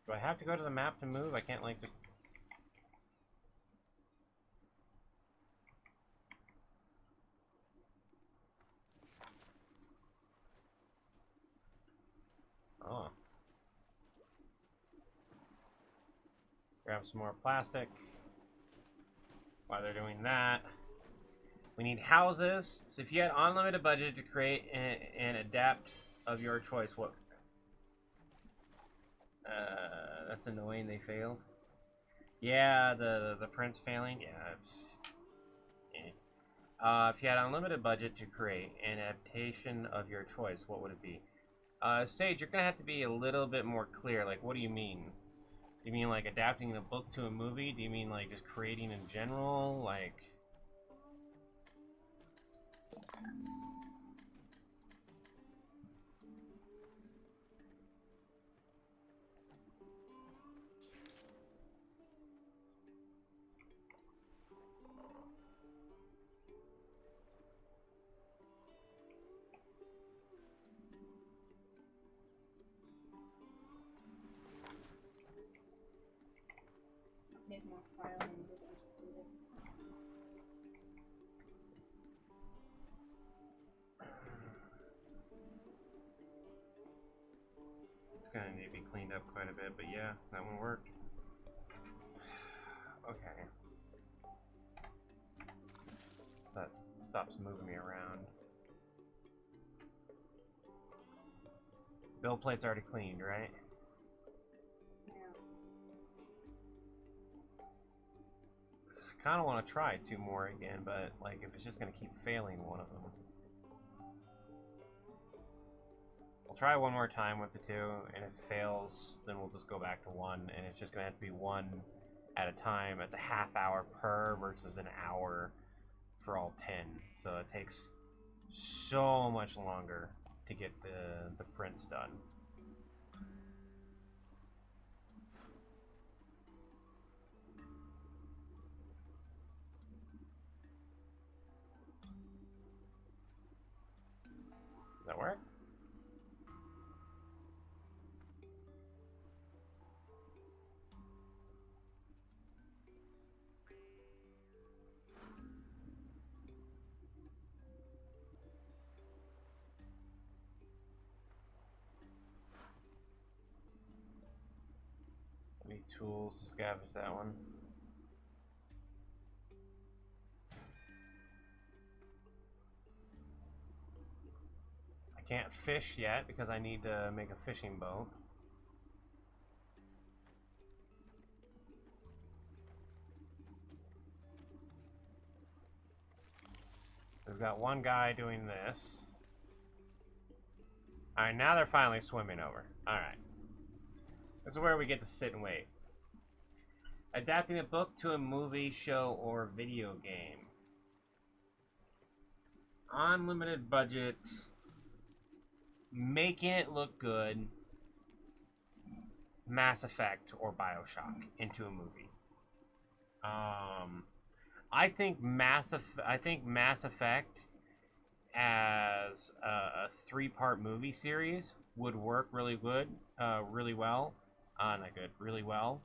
Do I have to go to the map to move? I can't like just... Oh. Grab some more plastic. While they're doing that, we need houses. So if you had unlimited budget to create and adapt of your choice, what? That's annoying. They failed. Yeah, the prints failing. Yeah, it's. If you had unlimited budget to create an adaptation of your choice, what would it be? Sage, you're gonna have to be a little bit more clear. Like, what do you mean? Do you mean like adapting the book to a movie? Do you mean like just creating in general? Like... Need more file and this one succeeded. It's gonna need to be cleaned up quite a bit, but yeah, that one worked. Okay. So that stops moving me around. Build plate's already cleaned, right? Yeah. I kind of want to try 2 more again, but like if it's just gonna keep failing one of them, we'll try 1 more time with the 2, and if it fails, then we'll just go back to 1, and it's just gonna have to be 1 at a time. It's a half hour per versus an hour for all 10, so it takes so much longer to get the prints done. Does that work? Any tools to scavenge that one? I can't fish yet because I need to make a fishing boat. We've got one guy doing this. Alright, now they're finally swimming over. Alright. This is where we get to sit and wait. Adapting a book to a movie, show, or video game. Unlimited budget. Making it look good. Mass Effect or BioShock into a movie. I think Mass Effect as a 3-part movie series would work really good, really well. Not good, really well.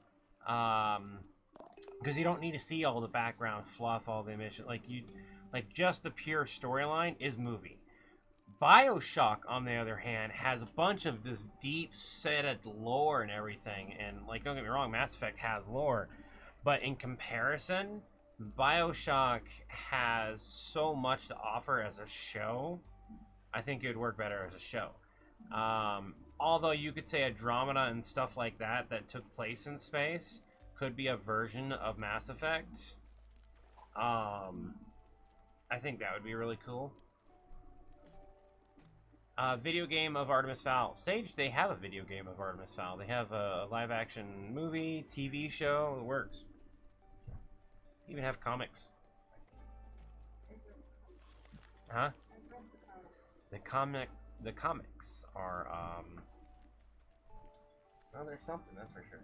Because you don't need to see all the background fluff, all the emission. Like just the pure storyline is movie. BioShock, on the other hand, has a bunch of this deep-setted lore and everything. And, like, don't get me wrong, Mass Effect has lore. But in comparison, BioShock has so much to offer as a show. I think it would work better as a show. Although you could say Andromeda and stuff like that took place in space could be a version of Mass Effect. I think that would be really cool. Video game of Artemis Fowl. Sage, they have a video game of Artemis Fowl. They have a live-action movie, TV show. It works. They even have comics. Huh? The comics are, well, there's something, that's for sure.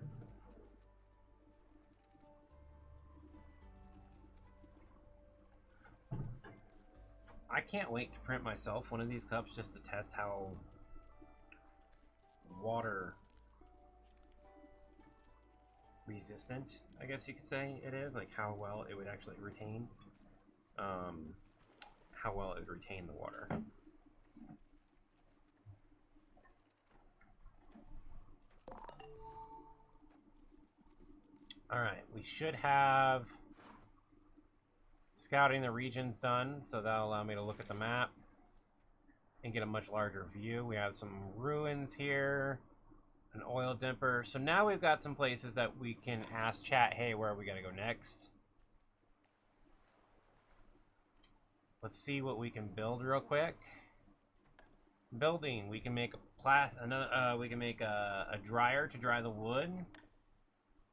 I can't wait to print myself one of these cups just to test how water resistant, I guess you could say it is, like how well it would actually retain, how well it would retain the water. Alright, we should have scouting the regions done, so that'll allow me to look at the map and get a much larger view. We have some ruins here, an oil dimper. So now we've got some places that we can ask chat, hey, where are we gonna go next? Let's see what we can build real quick. Building, we can make we can make a dryer to dry the wood.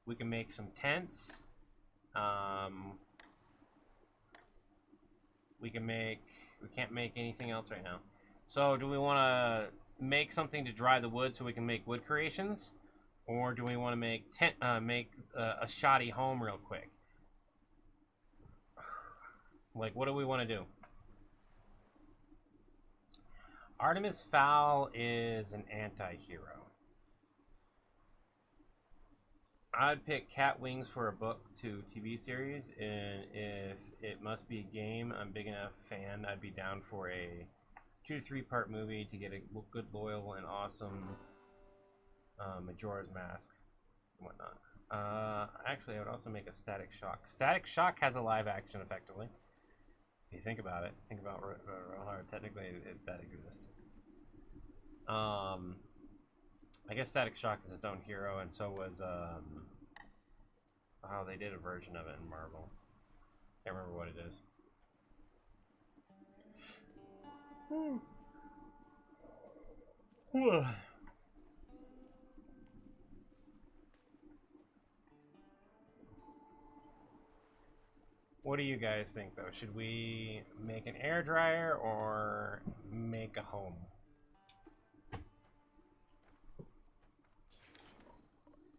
We can make some tents. We can't make anything else right now. So do we want to make something to dry the wood so we can make wood creations? Or do we want to make a shoddy home real quick? Like, what do we want to do? Artemis Fowl is an anti-hero. I'd pick Cat Wings for a book to TV series, and if it must be a game, I'm a big enough fan, I'd be down for a 2 to 3 part movie to get a good, loyal, and awesome Majora's Mask and whatnot. Actually, I would also make a Static Shock. Static Shock has a live action, effectively. If you think about it, think about real hard. Technically, that exists. I guess Static Shock is its own hero, and so was oh, they did a version of it in Marvel. Can't remember what it is. What do you guys think, though? Should we make an air dryer or make a home?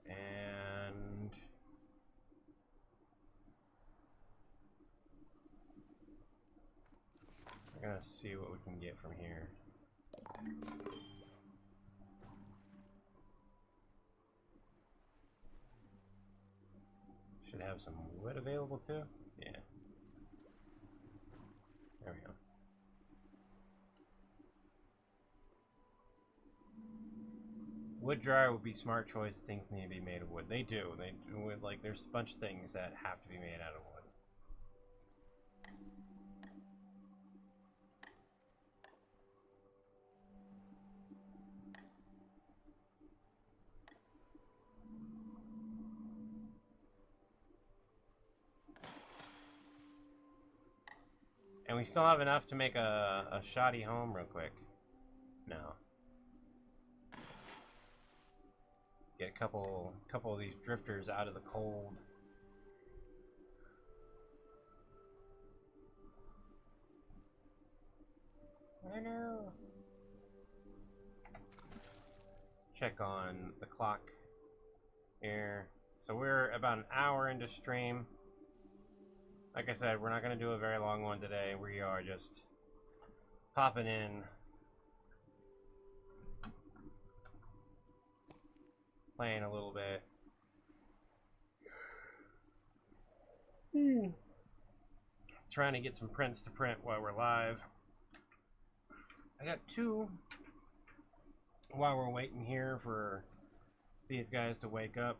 And we're gonna see what we can get from here. Should have some wood available too. Yeah. There we go. Wood dryer would be smart choice. Things need to be made of wood. They do. They do. Like, there's a bunch of things that have to be made out of wood. And we still have enough to make a shoddy home real quick. No. Get a couple of these drifters out of the cold. I know. Check on the clock here. So we're about an hour into stream. Like I said, we're not going to do a very long one today. We are just popping in, playing a little bit. Trying to get some prints to print while we're live. I got 2 while we're waiting here for these guys to wake up.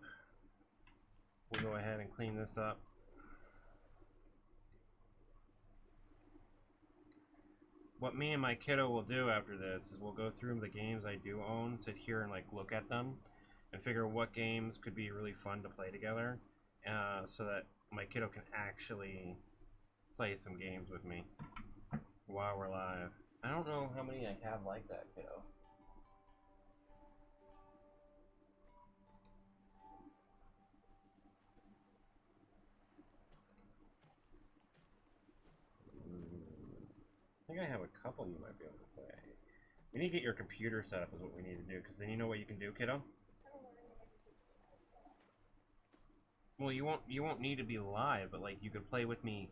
We'll go ahead and clean this up. What me and my kiddo will do after this is we'll go through the games I do own, sit here and like look at them, and figure what games could be really fun to play together, so that my kiddo can actually play some games with me while we're live. I don't know how many I have like that, kiddo. I think I have a couple you might be able to play. We need to get your computer set up is what we need to do, because then you know what you can do, kiddo? Well, you won't need to be live, but like you could play with me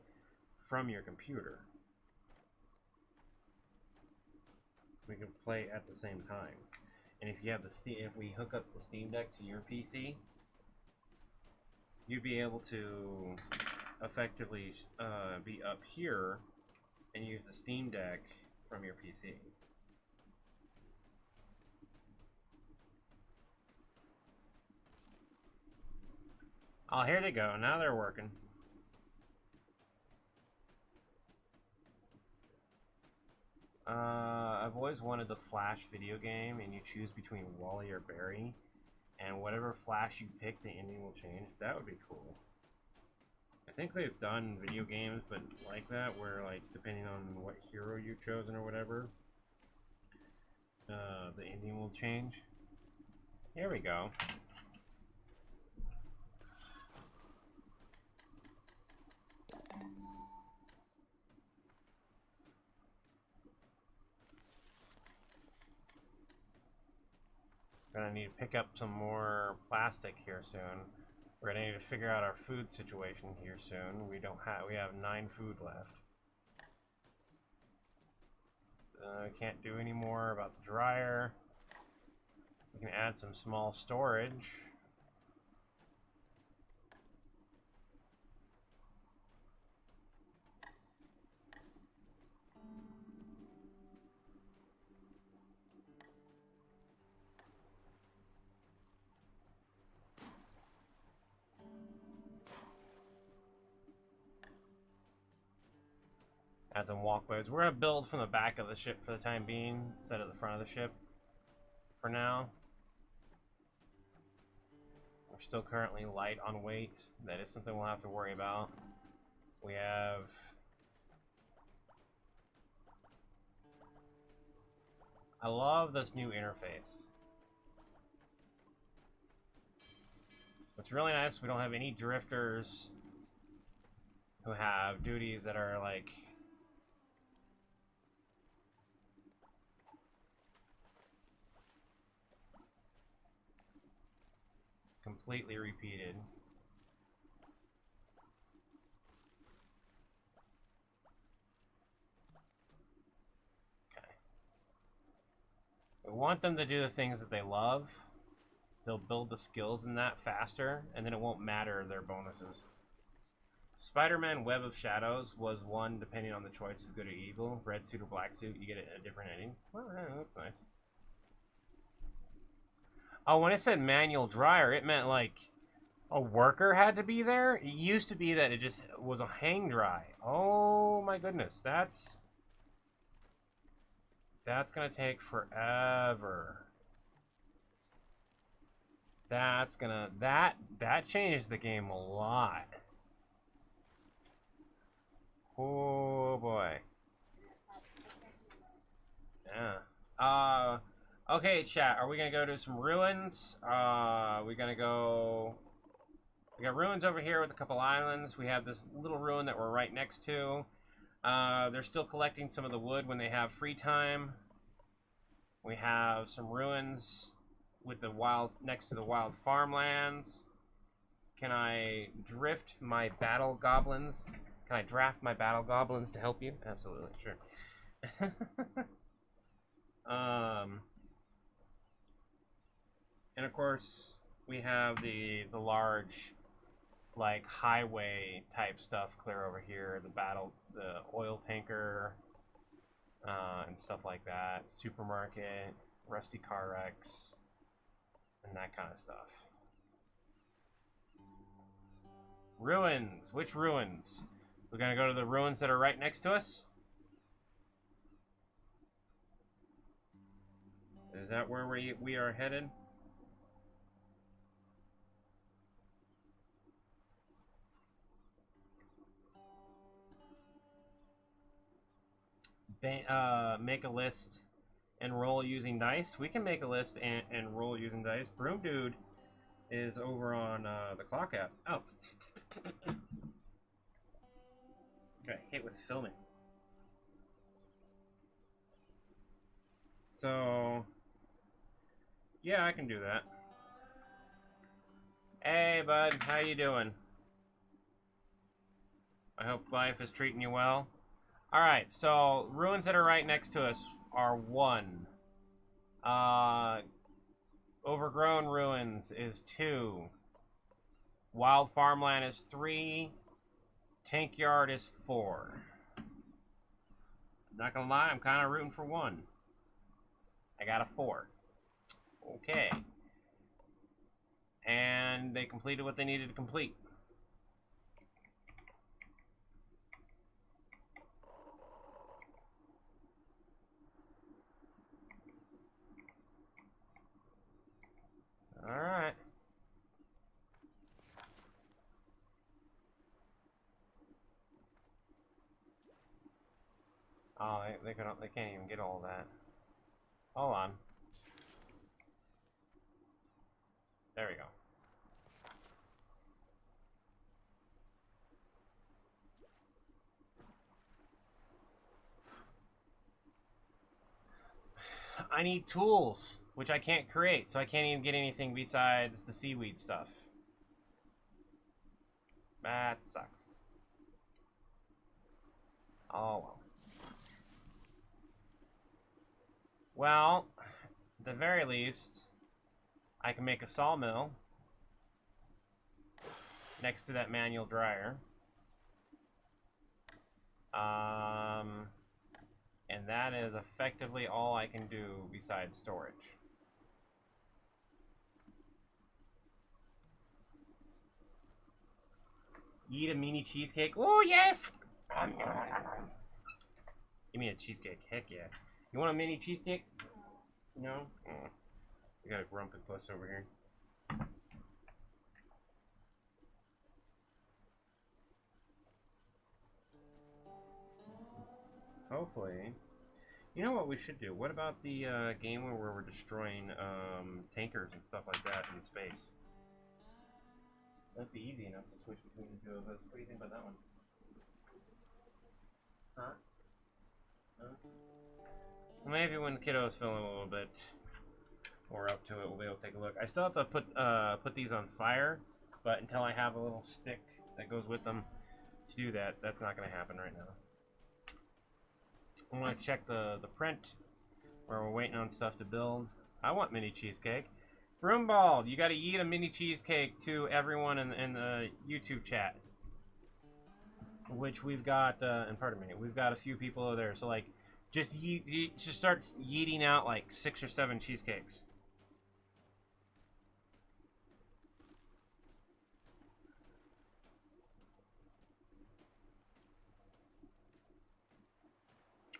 from your computer. We can play at the same time. And if you have if we hook up the Steam Deck to your PC, you'd be able to effectively be up here and use the Steam Deck from your PC. Oh, here they go. Now they're working. I've always wanted the Flash video game, and you choose between Wally or Barry, and whatever Flash you pick, the ending will change. That would be cool. I think they've done video games, but like that, where like depending on what hero you've chosen or whatever, the ending will change. Here we go. Gonna need to pick up some more plastic here soon. We're gonna need to figure out our food situation here soon. We have 9 food left. We can't do any more about the dryer. We can add some small storage. Add some walkways. We're gonna build from the back of the ship for the time being, instead of the front of the ship for now. We're still currently light on weight. That is something we'll have to worry about. We have... I love this new interface. What's really nice, we don't have any drifters who have duties that are like... completely repeated. Okay. We want them to do the things that they love. They'll build the skills in that faster, and then it won't matter their bonuses. Spider-Man Web of Shadows was one depending on the choice of good or evil. Red suit or black suit, you get it in a different ending. Oh, yeah, that's nice. Oh, when it said manual dryer, it meant like a worker had to be there. It used to be that it just was a hang dry. Oh my goodness, that's gonna take forever. That's gonna that changes the game a lot. Oh boy. Yeah. Okay, chat. Are we gonna go to some ruins? We gonna go. We got ruins over here with a couple islands. We have this little ruin that we're right next to. They're still collecting some of the wood when they have free time. We have some ruins with the wild next to the wild farmlands. Can I drift my battle goblins? Can I draft my battle goblins to help you? Absolutely, sure. And of course, we have the large, like, highway type stuff clear over here. The oil tanker, and stuff like that. Supermarket, rusty car wrecks, and that kind of stuff. Ruins. Which ruins? We're gonna go to the ruins that are right next to us? Is that where we are headed? Make a list and roll using dice. We can make a list and roll using dice. Broom Dude is over on the clock app. Oh. Got hit with filming. So, yeah, I can do that. Hey, bud, how you doing? I hope life is treating you well. Alright, so ruins that are right next to us are 1. Overgrown ruins is 2. Wild farmland is 3. Tank yard is 4. Not gonna lie, I'm kind of rooting for 1. I got a 4. Okay. And they completed what they needed to complete. Alright. Oh, they can't even get all that. Hold on. There we go. I need tools, which I can't create, so I can't even get anything besides the seaweed stuff. That sucks. Oh well. Well, at the very least, I can make a sawmill next to that manual dryer. And that is effectively all I can do besides storage. Eat a mini cheesecake. Oh, yeah! Give me a cheesecake. Heck yeah. You want a mini cheesecake? No? Oh. We got a grumpy puss over here. Hopefully. You know what we should do? What about the game where we're destroying tankers and stuff like that in space? That'd be easy enough to switch between the two of us. What do you think about that one? Huh? Well, maybe when Kiddo's feeling a little bit more up to it, we'll be able to take a look. I still have to put these on fire, but until I have a little stick that goes with them to do that, that's not going to happen right now. I'm going to check the print where we're waiting on stuff to build. I want mini cheesecake. Broomball, you got to eat a mini cheesecake to everyone in the YouTube chat. Which we've got, and pardon me, we've got a few people over there. So, like, just start yeeting out, like, 6 or 7 cheesecakes.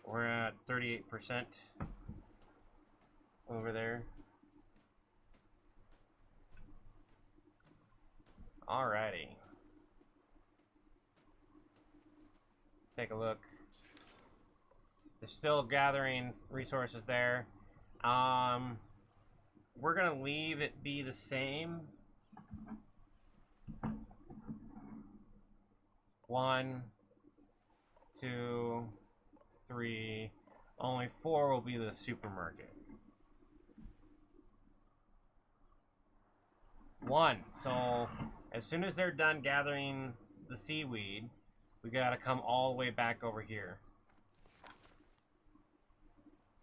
We're at 38% over there. Alrighty. Let's take a look. They're still gathering resources there. We're gonna leave it be the same. 1, 2, 3. Only 4 will be the supermarket. 1. So as soon as they're done gathering the seaweed, we gotta come all the way back over here.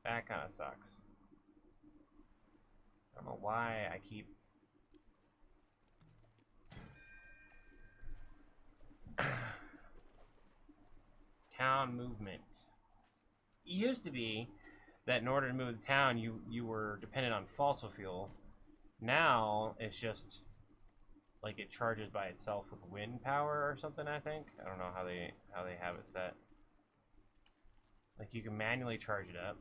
That kind of sucks. I don't know why I keep... Town movement. It used to be that in order to move the town, you were dependent on fossil fuel. Now it's just like it charges by itself with wind power or something. I think I don't know how they have it set. Like you can manually charge it up,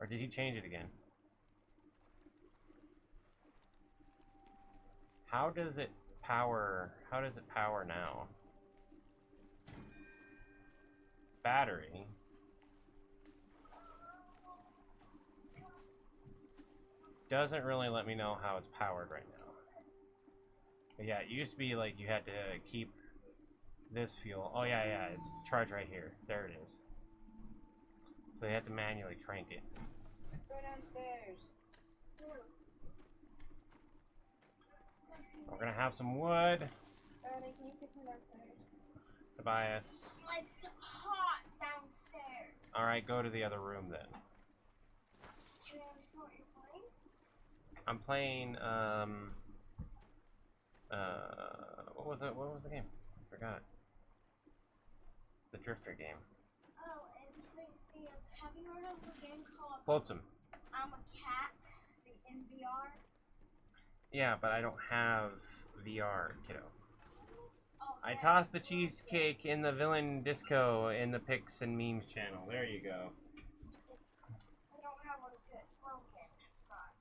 or did he change it again? How does it power? How does it power now? Battery. Doesn't really let me know how it's powered right now. But yeah, it used to be like you had to keep this fuel. Oh yeah, it's charged right here. There it is. So you have to manually crank it. Go downstairs. We're gonna have some wood. Darling, can you pick me downstairs? Tobias. It's hot downstairs. Alright, go to the other room then. Can I ask what you're playing? I'm playing, what was the game? I forgot. It's the Drifter game. Oh, and so yes, have you heard of the game called Flotsam. I'm a Cat, in VR? Yeah, but I don't have VR, kiddo. Oh, I yeah. tossed the cheesecake in the villain disco in the Pics and Memes channel. There you go. I don't have one good broken, but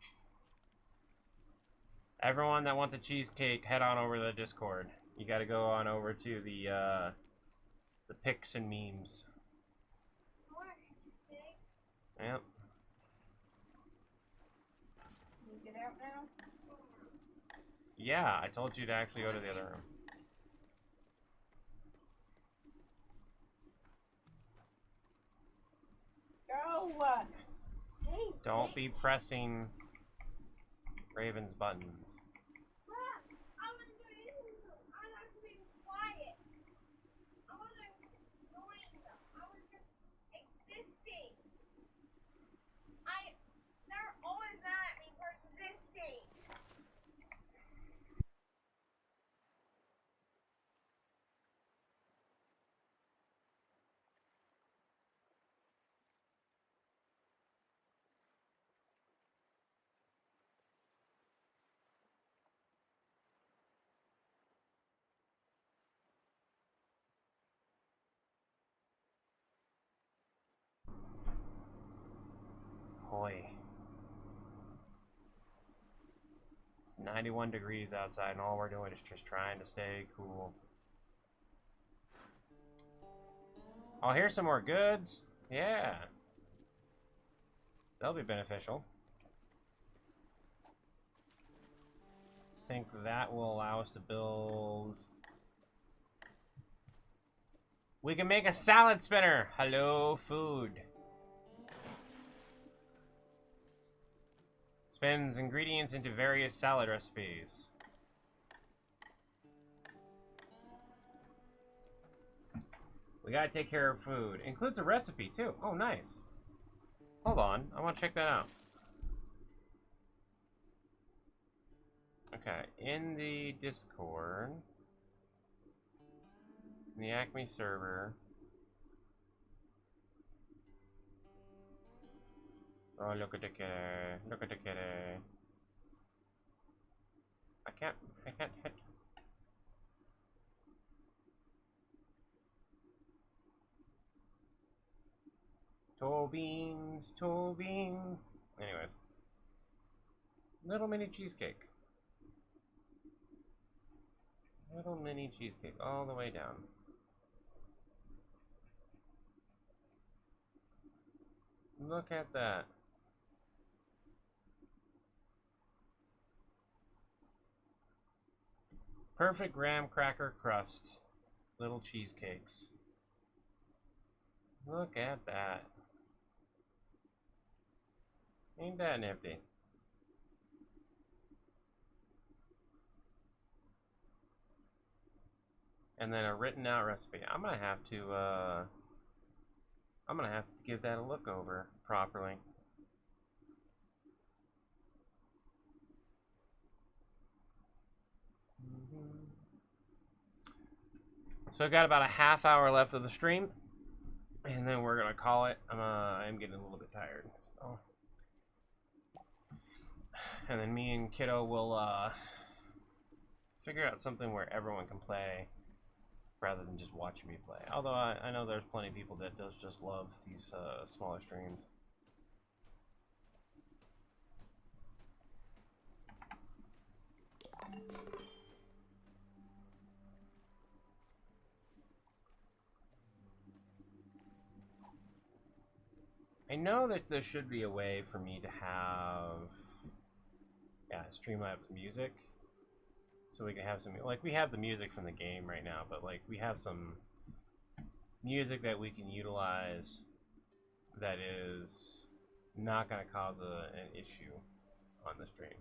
Everyone that wants a cheesecake, head on over to the Discord. You gotta go on over to the Pics and Memes. I want a cheesecake. Yep. Can you get out now? Yeah, I told you to actually go to the other room. Go! Hey, Don't be pressing Raven's buttons. I wasn't doing anything. I was actually being quiet. I wasn't doing them. I was just existing. They're always mad at me for existing. Boy. It's 91 degrees outside and all we're doing is just trying to stay cool. Oh, here's some more goods. Yeah. That'll be beneficial. I think that will allow us to build... We can make a salad spinner! Hello, food. Spins ingredients into various salad recipes. We gotta take care of food. Includes a recipe, too. Oh, nice. Hold on. I want to check that out. Okay. In the Discord... in the Acme server... Oh, look at the kitty. Look at the kitty. I can't hit. Toe beans, toe beans. Anyways. Little mini cheesecake. Little mini cheesecake all the way down. Look at that. Perfect graham cracker crust. Little cheesecakes. Look at that. Ain't that nifty? And then a written out recipe. I'm gonna have to give that a look over properly. So I got about a half hour left of the stream, and then we're gonna call it. I'm getting a little bit tired. So. And then me and Kiddo will figure out something where everyone can play rather than just watching me play. Although I know there's plenty of people that just love these smaller streams. I know that there should be a way for me to have, Streamlabs music, so we can have some, like, we have the music from the game right now, but like we have some music that we can utilize that is not going to cause an issue on the stream.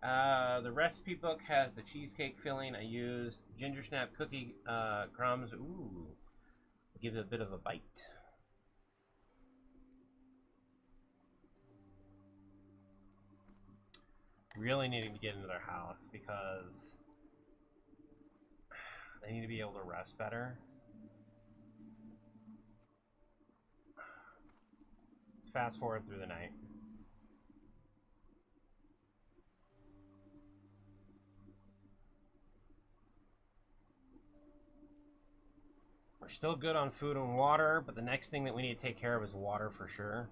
The recipe book has the cheesecake filling. I used ginger snap cookie crumbs. Ooh, it gives it a bit of a bite. Really needing to get into their house because they need to be able to rest better. Let's fast forward through the night. We're still good on food and water, but the next thing that we need to take care of is water for sure.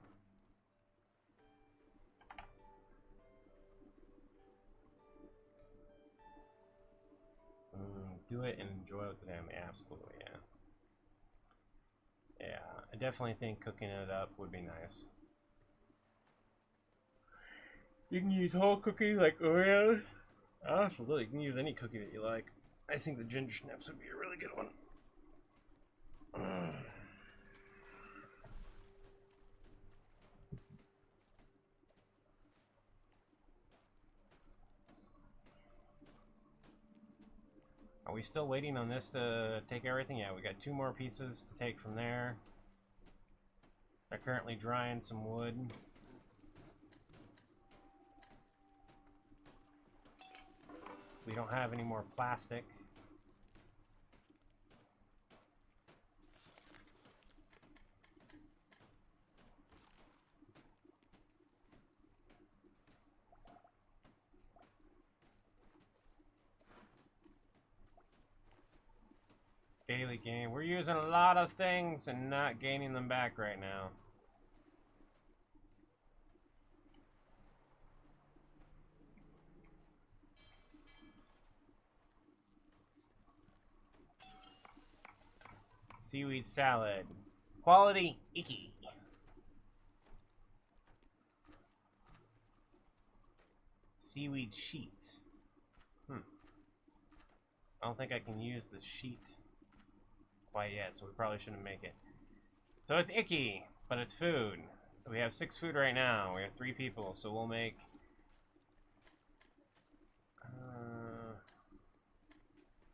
Do it and enjoy it with the family. Absolutely, yeah. Yeah, I definitely think cooking it up would be nice. You can use whole cookies like Oreos. Absolutely, you can use any cookie that you like. I think the ginger snaps would be a really good one. Are we still waiting on this to take everything? Yeah, we got 2 more pieces to take from there. They're currently drying some wood. We don't have any more plastic. Daily gain. We're using a lot of things and not gaining them back right now. Seaweed salad. Quality icky. Seaweed sheet. I don't think I can use the sheet quite yet, so we probably shouldn't make it. So it's icky, but it's food. We have 6 food right now. We have 3 people, so we'll make...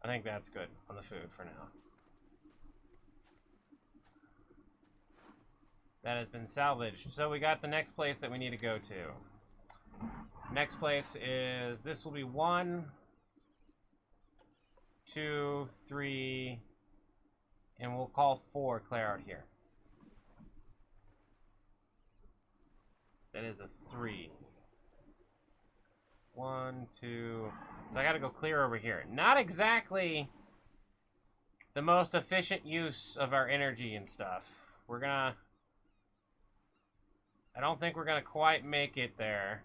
I think that's good on the food for now. That has been salvaged. So we got the next place that we need to go to. Next place is... This will be 1, 2, 3, and we'll call 4 clear out here. That is a 3. 1, 2. So I gotta go clear over here. Not exactly the most efficient use of our energy and stuff. We're gonna... I don't think we're gonna quite make it there.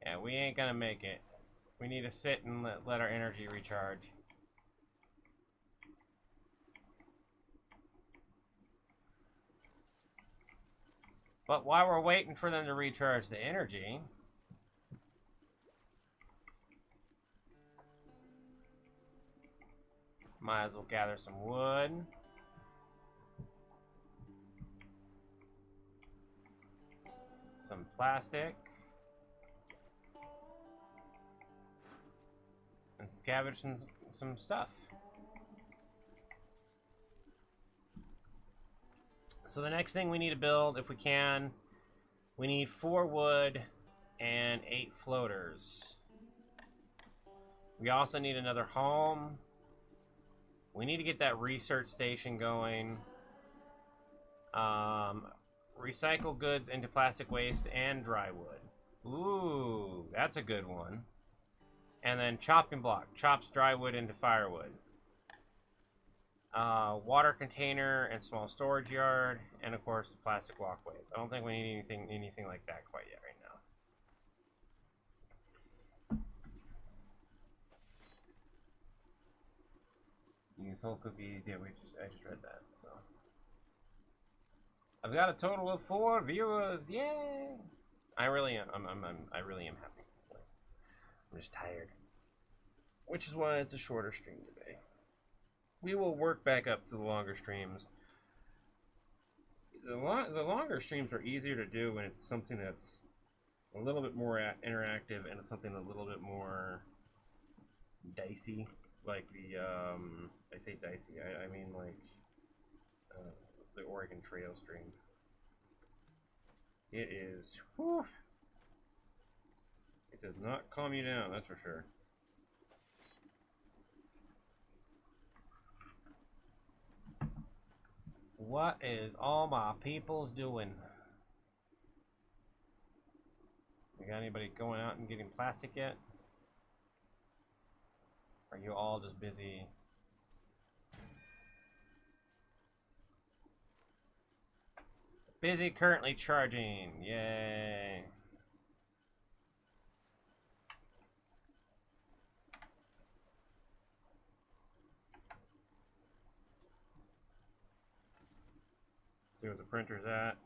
Yeah, we ain't gonna make it. We need to sit and let our energy recharge. But while we're waiting for them to recharge the energy, might as well gather some wood. Some plastic. And scavenge some stuff. So the next thing we need to build, if we can, we need 4 wood and 8 floaters. We also need another home. We need to get that research station going. Recycle goods into plastic waste and dry wood. Ooh, that's a good one. And then chopping block. Chops dry wood into firewood. Water container and small storage yard, and of course the plastic walkways. I don't think we need anything like that quite yet right now. Use whole cookies. Yeah, I just read that. So I've got a total of 4 viewers. Yay! I really am. I really am happy. I'm just tired, which is why it's a shorter stream today. We will work back up to the longer streams. The longer streams are easier to do when it's something that's a little bit more interactive and it's something a little bit more dicey. Like the, I say dicey, I mean like the Oregon Trail stream. It is, whew, it does not calm you down, that's for sure. What is all my peoples doing? You got anybody going out and getting plastic yet? Are you all just busy? Busy currently charging. Yay. See what the printer's at.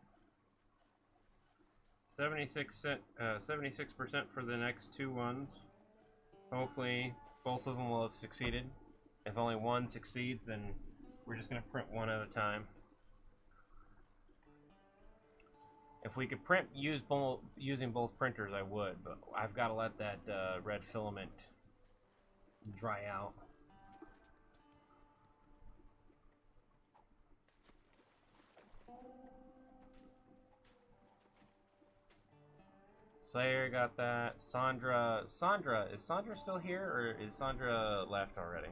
76% for the next 2 ones. Hopefully both of them will have succeeded. If only one succeeds, then we're just going to print one at a time. If we could print using both printers, I would, but I've got to let that red filament dry out. Slayer got that. Sandra, is Sandra still here, or is Sandra left already?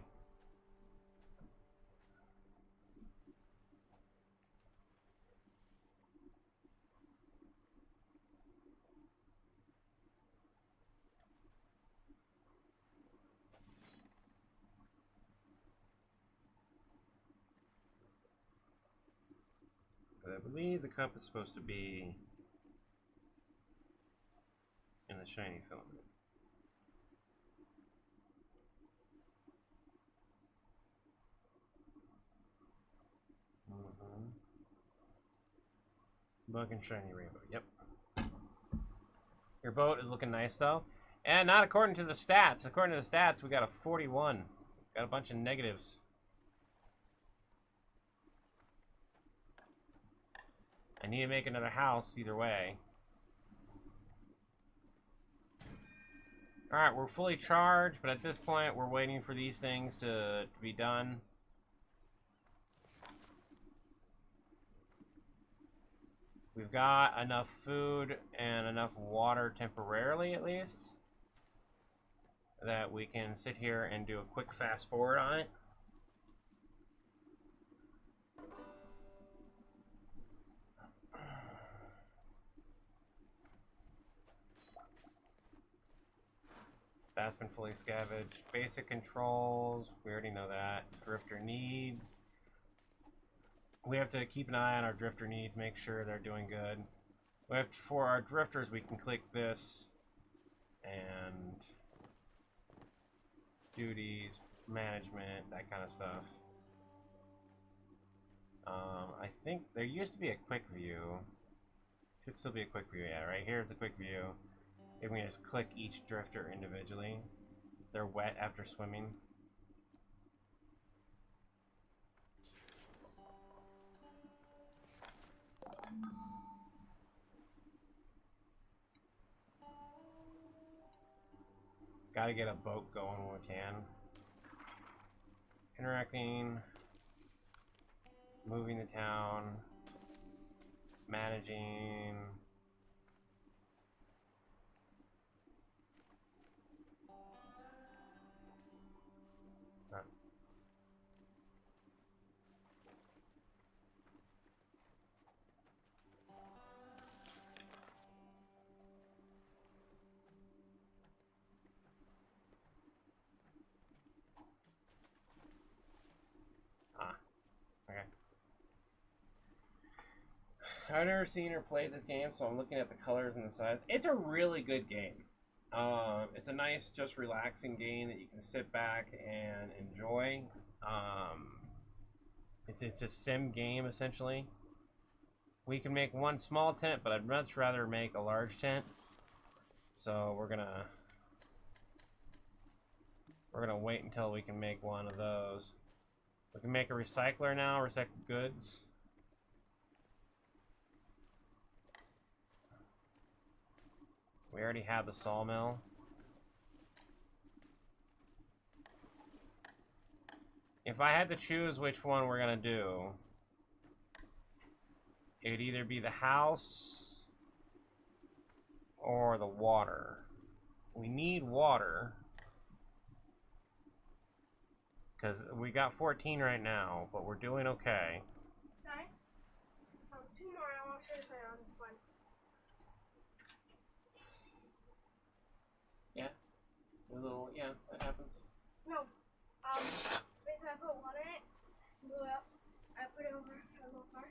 But I believe the cup is supposed to be in the shiny filament. Bug and shiny rainbow. Yep. Your boat is looking nice though. And not according to the stats. According to the stats, we got a 41. Got a bunch of negatives. I need to make another house either way. Alright, we're fully charged, but at this point we're waiting for these things to be done. We've got enough food and enough water temporarily, at least, that we can sit here and do a quick fast forward on it. That's been fully scavenged. Basic controls, we already know that. Drifter needs. We have to keep an eye on our drifter needs, make sure they're doing good. We have, for our drifters, we can click this and duties, management, that kind of stuff. I think there used to be a quick view. Should still be a quick view, yeah, right here's the quick view. If we just click each drifter individually, they're wet after swimming. Gotta get a boat going when we can. Interacting, moving the town, managing. Okay. I've never seen or played this game, so I'm looking at the colors and the size. It's a really good game. It's a nice, just relaxing game that you can sit back and enjoy. It's a sim game, essentially. We can make one small tent, but I'd much rather make a large tent. So we're gonna wait until we can make one of those. We can make a recycler now, recycle goods. We already have the sawmill. If I had to choose which one we're gonna do, it'd either be the house or the water. We need water. Because we got 14 right now, but we're doing okay. Sorry? 2 more. I want to show you something on this one. Yeah. A little, yeah, that happens. No. Basically, I put water in it, blew up. I put it over a little far.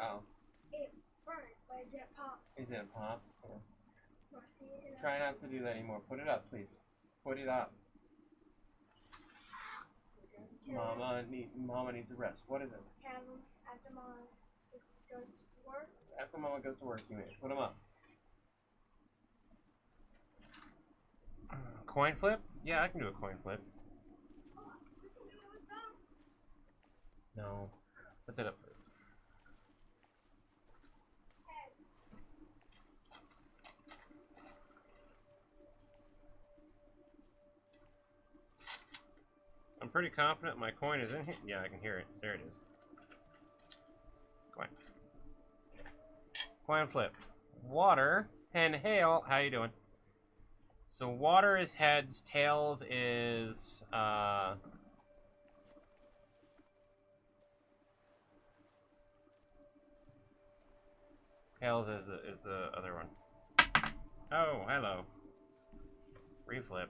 Oh. It burned, but it didn't pop. It didn't pop? Yeah. No, see, Try not to do that anymore. Put it up, please. Put it up. Mama needs a rest. What is it? Have them after Mama goes to work. After Mama goes to work, you may put them up. Coin flip? Yeah, I can do a coin flip. Oh, we can do it with them. No. Put that up first. Heads. I'm pretty confident my coin is in here. Yeah, I can hear it. There it is. Coin. Coin flip. Water and hail. How you doing? So water is heads. Tails is tails is the other one. Oh, hello. Reflip.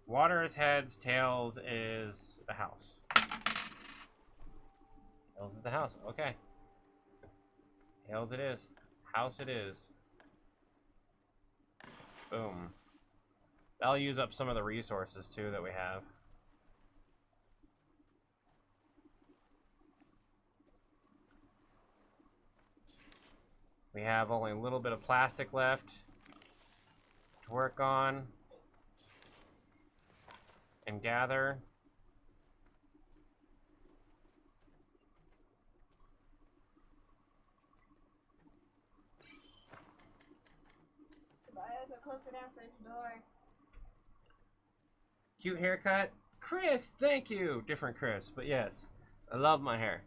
Water is heads, tails is the house. Tails is the house, okay. Tails it is. House it is. Boom. That'll use up some of the resources too that we have. We have only a little bit of plastic left to work on and gather. Tobias, close the downstairs door. Cute haircut. Chris, thank you. Different Chris, but yes. I love my hair.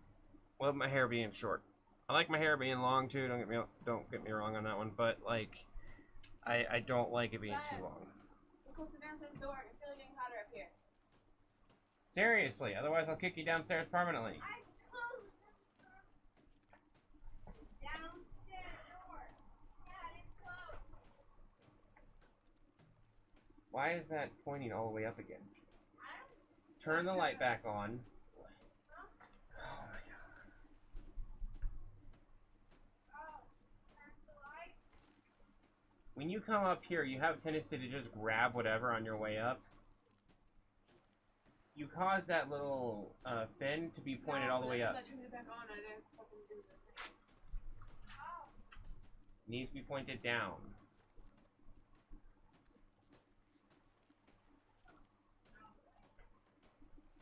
Love my hair being short. I like my hair being long too, don't get me wrong on that one, but like I don't like it being too long. Close the downstairs door. It's really getting hotter up here. Seriously, otherwise I'll kick you downstairs permanently. I closed the downstairs door. Yeah, it's closed. Why is that pointing all the way up again? I don't Turn the light back on. Oh my god. turn the light. When you come up here, you have a tendency to just grab whatever on your way up. You cause that little fin to be pointed all the way up. Turn it back on. I didn't fucking do this. Needs to be pointed down.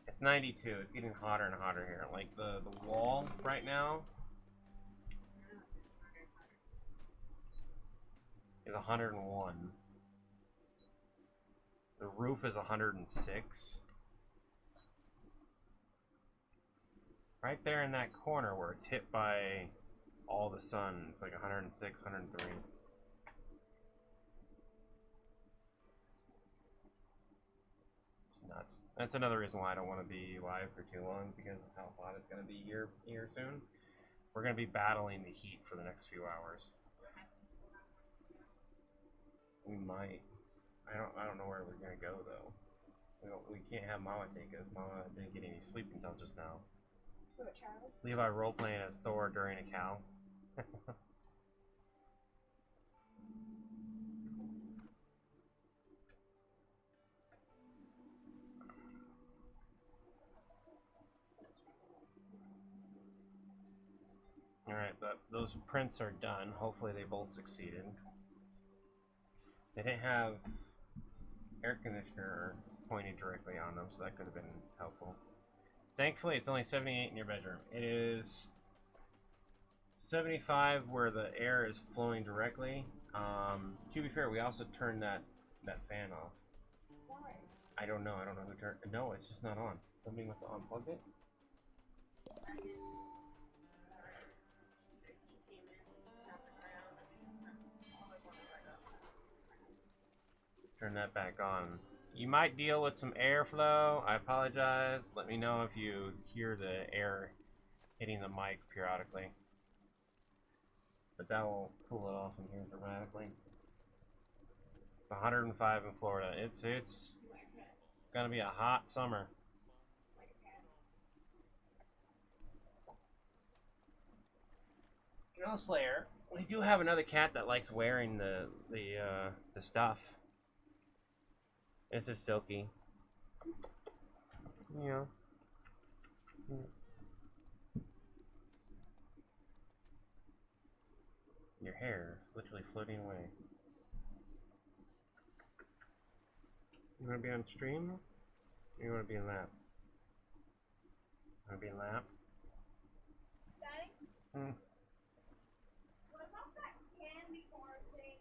It's 92. It's getting hotter and hotter here. Like the wall right now is 101. The roof is 106. Right there in that corner where it's hit by all the sun, it's like 106, 103. It's nuts. That's another reason why I don't want to be live for too long, because of how hot it's going to be here soon. We're going to be battling the heat for the next few hours. We might. I don't know where we're going to go though. We can't have Mama take us. Mama didn't get any sleep until just now. Levi role-playing as Thor during a cow. Alright, those prints are done. Hopefully they both succeeded. They didn't have air conditioner pointing directly on them, so that could have been helpful. Thankfully, it's only 78 in your bedroom. It is 75 where the air is flowing directly. To be fair, we also turned that fan off. Why? I don't know. I don't know who turned. No, it's just not on. Somebody must have unplugged it. Turn that back on. You might deal with some airflow. I apologize. Let me know if you hear the air hitting the mic periodically. But that will cool it off in here dramatically. 105 in Florida. It's gonna be a hot summer. You know, Slayer, we do have another cat that likes wearing the stuff. This is Silky. Yeah. Your hair is literally floating away. You wanna be on stream? Or you wanna be in lap? Wanna be in lap? Daddy, Hmm. what about that candy bar thing?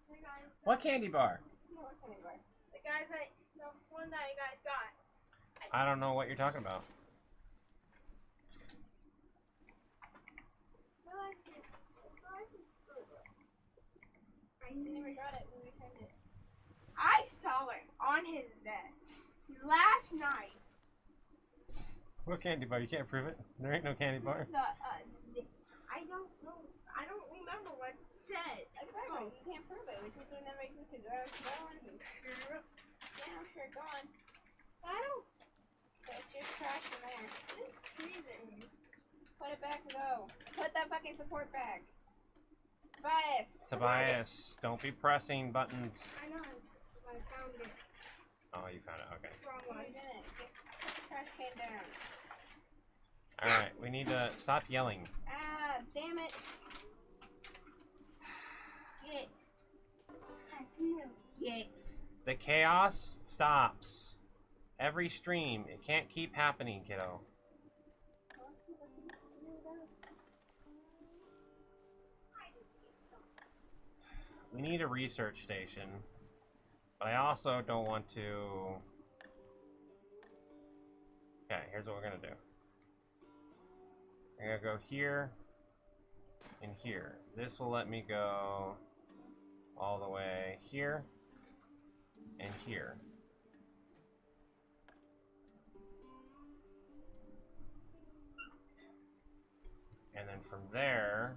The guys, What candy bar? the guys that, the one that you guys got. I don't know what you're talking about. I never got it when we found it. I saw it on his desk last night. What candy bar? You can't prove it. There ain't no candy bar. I don't know. I don't remember what it said. Exactly. You can't prove it. We just never existed. Go on. Yeah, I'm sure. Go on. I don't. It's just trash in there. It's freezing. Put it back and go. Put that fucking support back. Tobias, don't be pressing buttons. I know. I found it. Oh, you found it. Okay. Wrong Put one. it in it. Get the trash can down. All right. We need to stop yelling. Ah, Yes. The chaos stops. Every stream. It can't keep happening, kiddo. We need a research station. But I also don't want to... Okay, here's what we're gonna do. We're gonna go here and here. This will let me go all the way here and here. And then from there,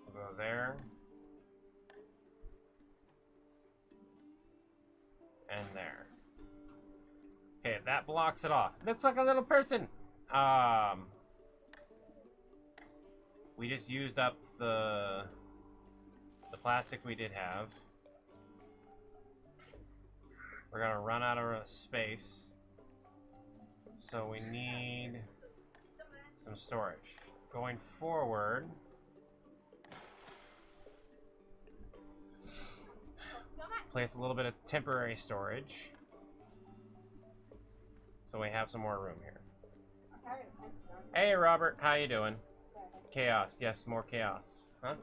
we'll go there. And there. Okay, that blocks it off. Looks like a little person. We just used up the plastic we did have. We're gonna run out of space. So we need some storage. Going forward, place a little bit of temporary storage. So we have some more room here. Hey Robert, how you doing? Chaos, yes, more chaos. Huh?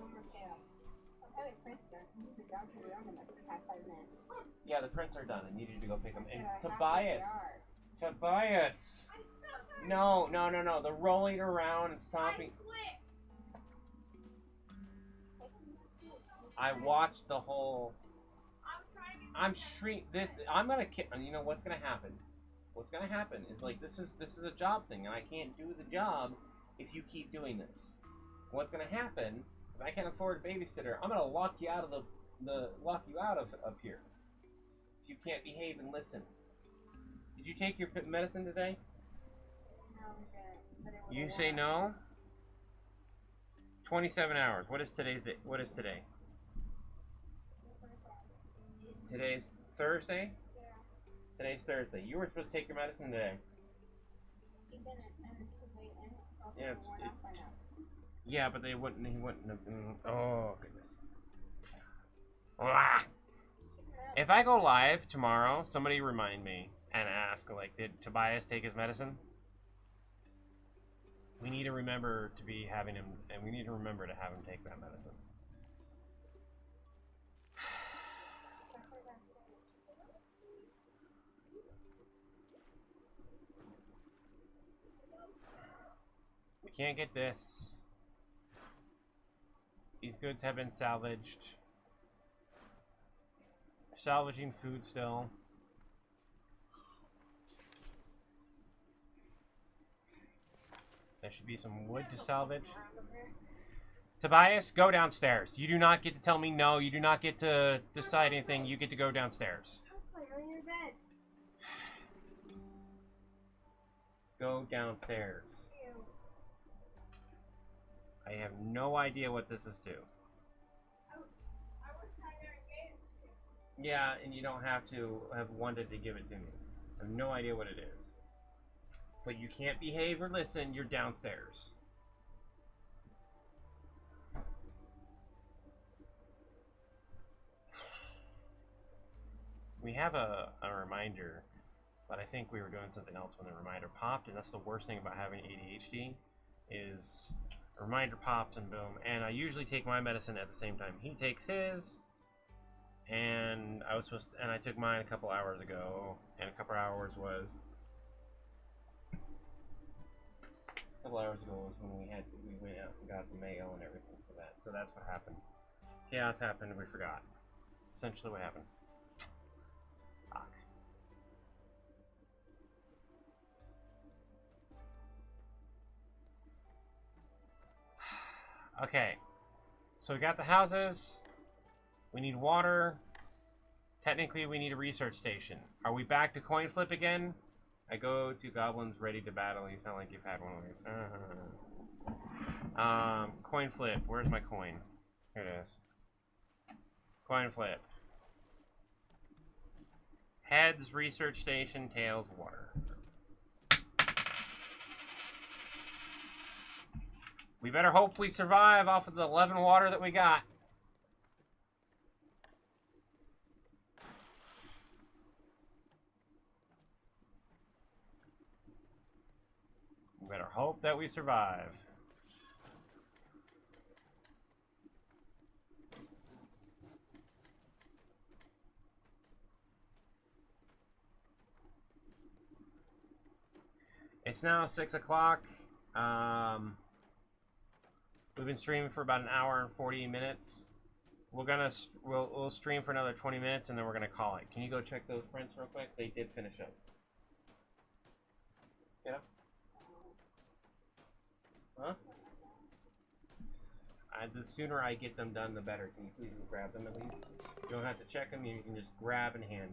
Yeah, the prints are done. I needed to go pick them. And Tobias! Tobias! No. The rolling around and stomping. I watched the whole... I'm gonna kill... You know what's gonna happen? What's gonna happen is, like, this is a job thing, and I can't do the job if you keep doing this. What's gonna happen is I can't afford a babysitter. I'm gonna lock you out of lock you out of up here. If you can't behave and listen. Did you take your medicine today? You say no? 27 hours. What is today's day? What is today? Today's Thursday? Today's Thursday. You were supposed to take your medicine today. Yeah, but he wouldn't have... Oh, goodness. Ah. If I go live tomorrow, somebody remind me and ask, like, did Tobias take his medicine? We need to remember to be having him, and we need to remember to have him take that medicine. We can't get this. These goods have been salvaged. We're salvaging food still. There should be some wood to salvage. Tobias, go downstairs. You do not get to tell me no. You do not get to decide anything. You get to go downstairs. On your bed. Go downstairs. I have no idea what this is to. Yeah, and you don't have to have wanted to give it to me. I have no idea what it is. But you can't behave or listen, you're downstairs. We have a reminder, but I think we were doing something else when the reminder popped, and that's the worst thing about having ADHD, is a reminder pops and boom. And I usually take my medicine at the same time he takes his, and I was supposed to, and I took mine a couple hours ago, and a couple hours was when we went out and got the mail and everything for that. So that's what happened. Chaos happened and we forgot. Essentially what happened. Fuck. Okay. So we got the houses. We need water. Technically we need a research station. Are we back to coin flip again? I go to goblins ready to battle. You sound like you've had one of these. Coin flip. Where's my coin? Here it is. Coin flip. Heads, research station, tails, water. We better hope we survive off of the 11 water that we got. We better hope that we survive. It's now 6 o'clock. We've been streaming for about an hour and 40 minutes. We'll stream for another 20 minutes and then we're gonna call it. Can you go check those prints real quick? They did finish up. Yeah. Huh? The sooner I get them done, the better. Can you please grab them at least? You don't have to check them. You can just grab and hand.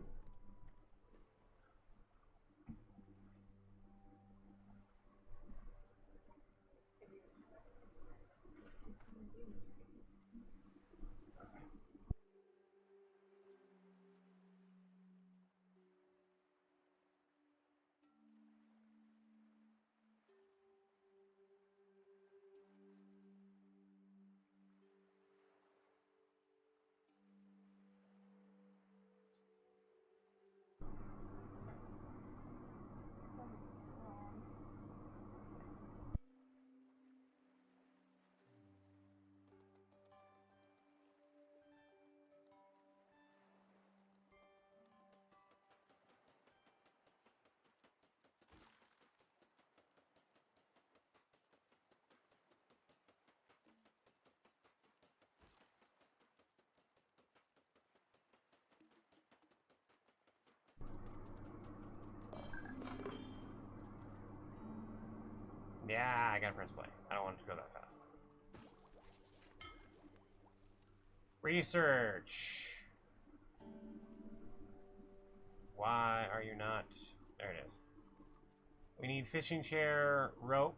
Yeah, I gotta press play. I don't want it to go that fast. Research. Why are you not? There it is. We need fishing chair, rope,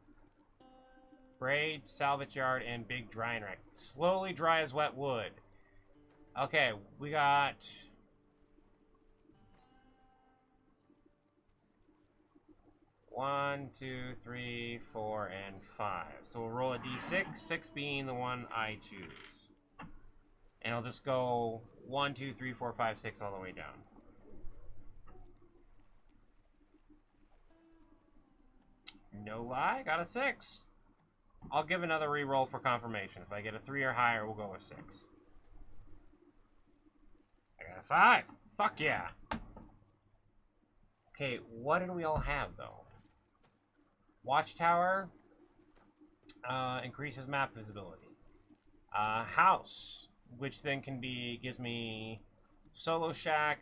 braid, salvage yard, and big drying rack. Slowly dry as wet wood. Okay, we got... One, two, three, 4, and 5. So we'll roll a d6, 6 being the one I choose. And I'll just go 1, 2, 3, 4, 5, 6 all the way down. No lie, got a 6. I'll give another reroll for confirmation. If I get a 3 or higher, we'll go with 6. I got a 5. Fuck yeah. Okay, what did we all have, though? Watchtower increases map visibility. House, which then gives me solo shack,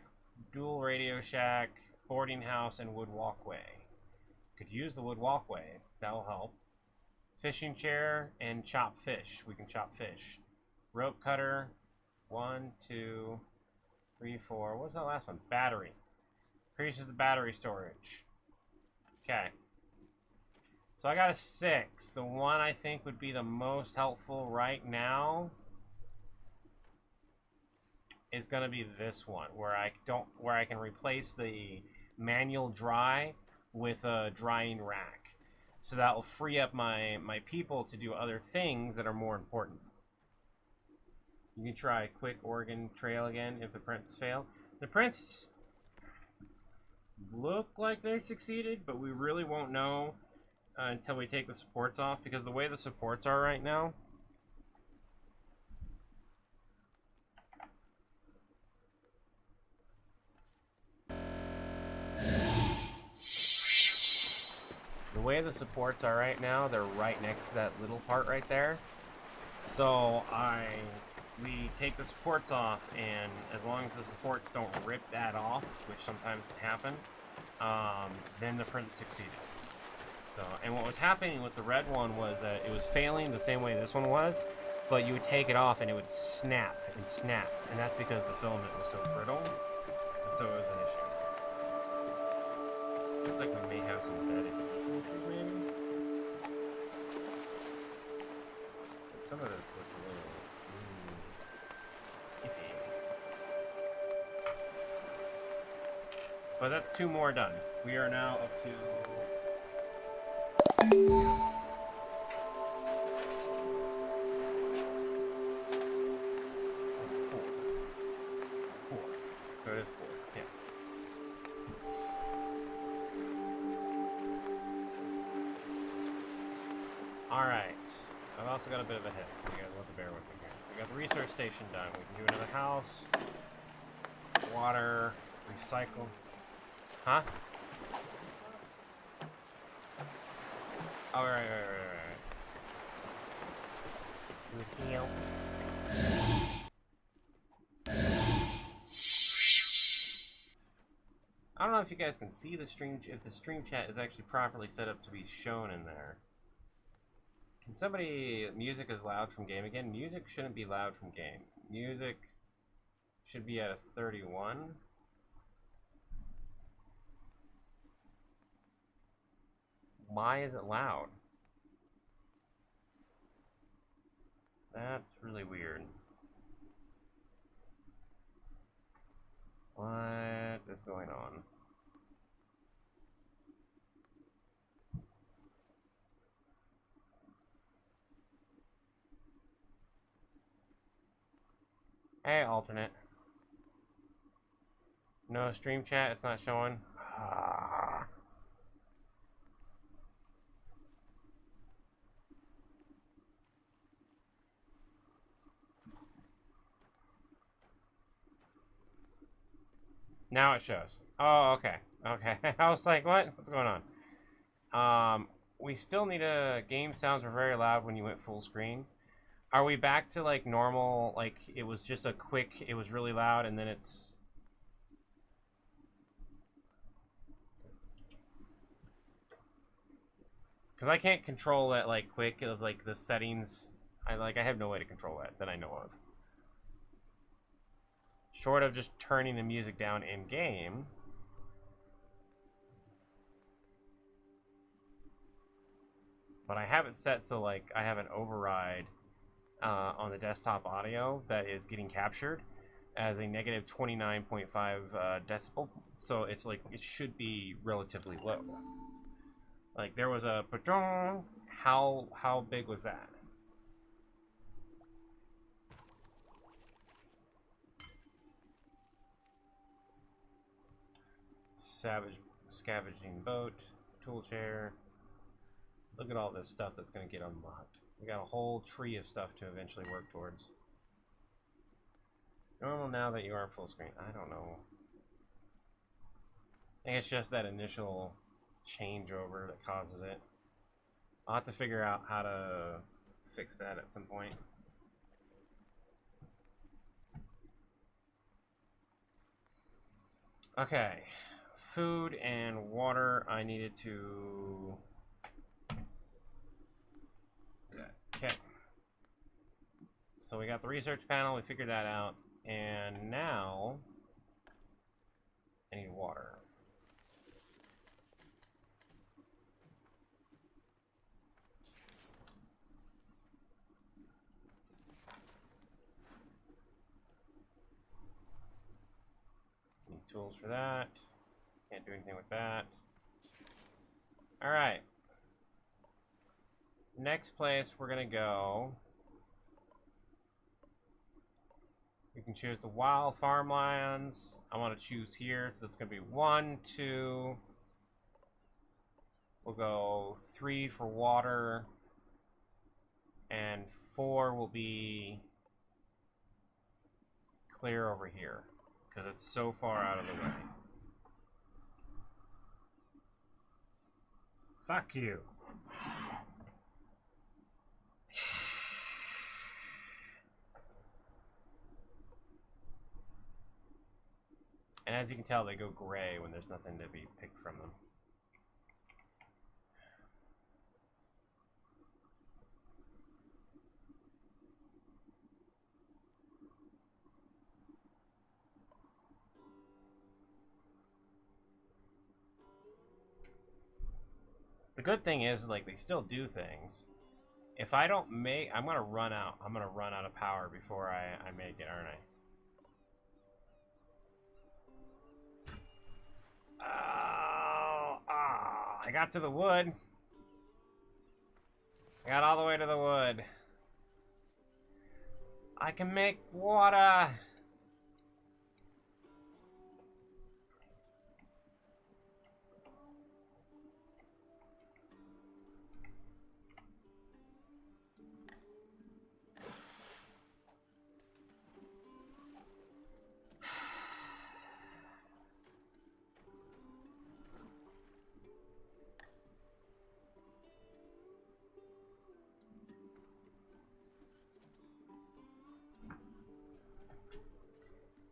dual radio shack, boarding house, and wood walkway. Could use the wood walkway. That'll help. Fishing chair and chop fish. We can chop fish. Rope cutter. 1, 2, 3, 4. What's that last one? Battery. Increases the battery storage. Okay. So I got a 6. The one I think would be the most helpful right now is gonna be this one, where I can replace the manual dry with a drying rack. So that will free up my people to do other things that are more important. You can try quick Oregon Trail again if the prints fail. The prints look like they succeeded, but we really won't know until we take the supports off, because the way the supports are right now, they're right next to that little part right there. So we take the supports off, and as long as the supports don't rip that off, which sometimes can happen, then the print succeeded. So, and what was happening with the red one was that it was failing the same way this one was, but you would take it off and it would snap and snap, and that's because the filament was so brittle, and so it was an issue. Looks like we may have some embedded issues, maybe. Some of this looks a little iffy. But that's 2 more done. We are now up to... So it is 4. Yeah. Alright. I've also got a bit of a hit, so you guys will have to bear with me here. We got the research station done. We can do another house. Water. Recycle. Huh? Oh, right. Good heal. I don't know if you guys can see the stream, if the stream chat is actually properly set up to be shown in there. Can somebody, music is loud from game again? Music shouldn't be loud from game. Music should be at a 31. Why is it loud? That's really weird. What is going on? Hey, alternate. No stream chat, it's not showing. Ah. Now it shows. Oh, okay. Okay. I was like, what? What's going on? We still need a... Game sounds were very loud when you went full screen. Are we back to, like, normal? Like, it was just a quick... It was really loud, and then it's... Because I can't control that, like, quick of, like, the settings. I have no way to control that I know of. Short of just turning the music down in-game. But I have it set so, like, I have an override on the desktop audio that is getting captured as a negative 29.5 decibel. So it's like, it should be relatively low. Like, there was a patron. How big was that? Scavenging boat, tool chair. Look at all this stuff that's going to get unlocked. We got a whole tree of stuff to eventually work towards. Normal now that you are full screen. I don't know. I think it's just that initial changeover that causes it. I'll have to figure out how to fix that at some point. Okay. Food and water I needed to... Okay. So we got the research panel, we figured that out, and now I need water. Need tools for that. Can't do anything with that. Alright. Next place we're gonna go. We can choose the wild farmlands. I want to choose here, so it's gonna be 1, 2. We'll go 3 for water, and 4 will be clear over here because it's so far out of the way. Fuck you. And as you can tell, they go gray when there's nothing to be picked from them. The good thing is, like, they still do things. If I don't make... I'm gonna run out. I'm gonna run out of power before I make it, aren't I? I got to the wood. I got all the way to the wood. I can make water.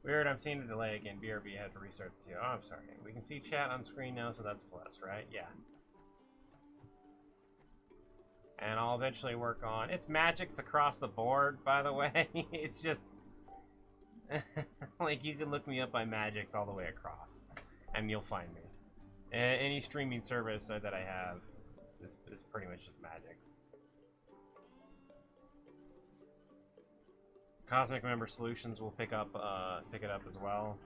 Weird, I'm seeing a delay again. BRB had to restart the video. Oh, I'm sorry. We can see chat on screen now, so that's a plus, right? Yeah. And I'll eventually work on... It's magics across the board, by the way. It's just... like, you can look me up by magics all the way across. And you'll find me. Any streaming service that I have is pretty much just magics. Cosmic Member Solutions will pick it up as well.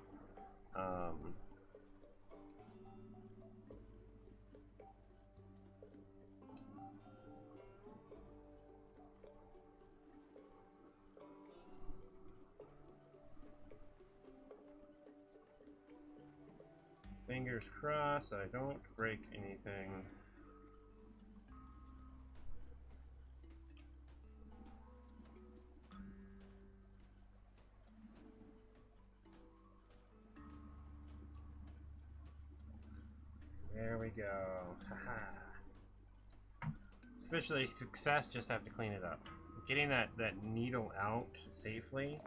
Fingers crossed I don't break anything. There we go. Haha. Officially success, just have to clean it up. Getting that needle out safely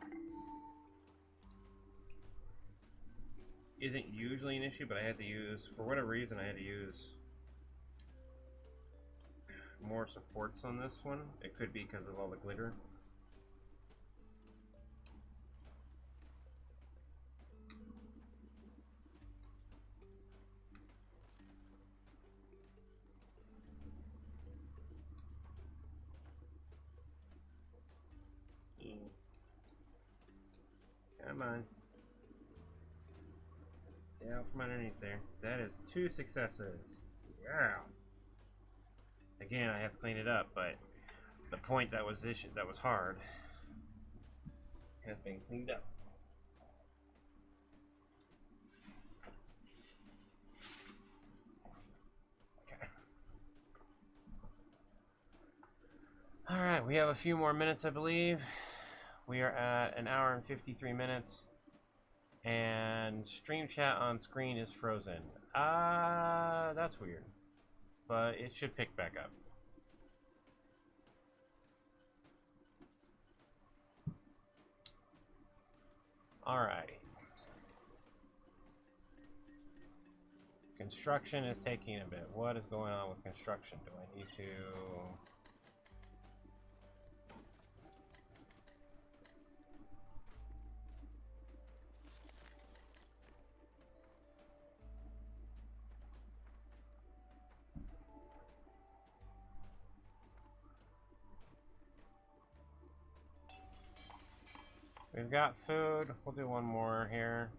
isn't usually an issue, but I had to use, for whatever reason, I had to use more supports on this one. It could be because of all the glitter. Come on. Yeah, from underneath there. That is 2 successes. Yeah. Again, I have to clean it up, but the point that was hard has been cleaned up. Okay. All right, we have a few more minutes, I believe. We are at 1 hour and 53 minutes. And stream chat on screen is frozen. That's weird. But it should pick back up. Alrighty. Construction is taking a bit. What is going on with construction? Do I need to... We've got food. We'll do one more here.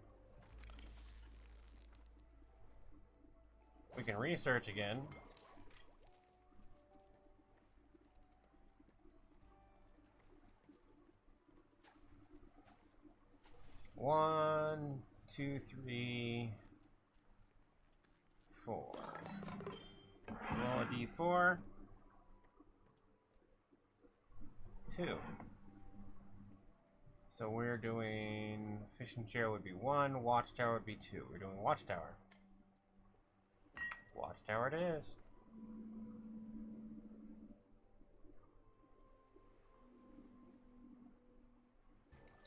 We can research again. One, two, three, 4. Roll a d4. 2. So we're doing fishing chair would be 1, watchtower would be 2. We're doing watchtower. Watchtower it is.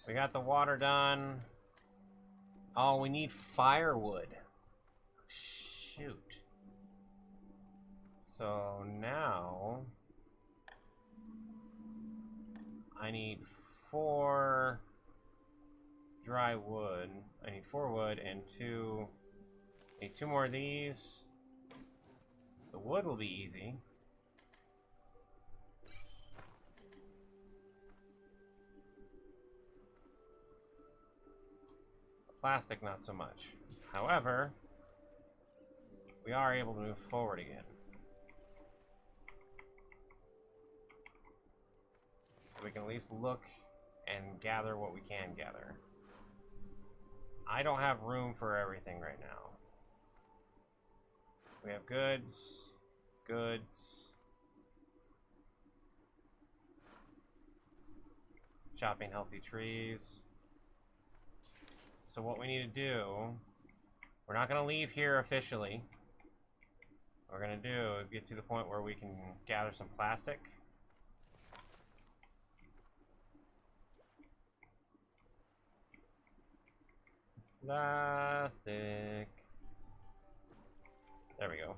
We got the water done. Oh, we need firewood. Shoot. So now I need 4 dry wood. I need 4 wood and 2. I need 2 more of these. The wood will be easy. Plastic, not so much. However, we are able to move forward again. So we can at least look and gather what we can gather. I don't have room for everything right now. We have goods, chopping healthy trees. So what we need to do, we're not going to leave here officially. What we're going to do is get to the point where we can gather some plastic. Plastic. There we go.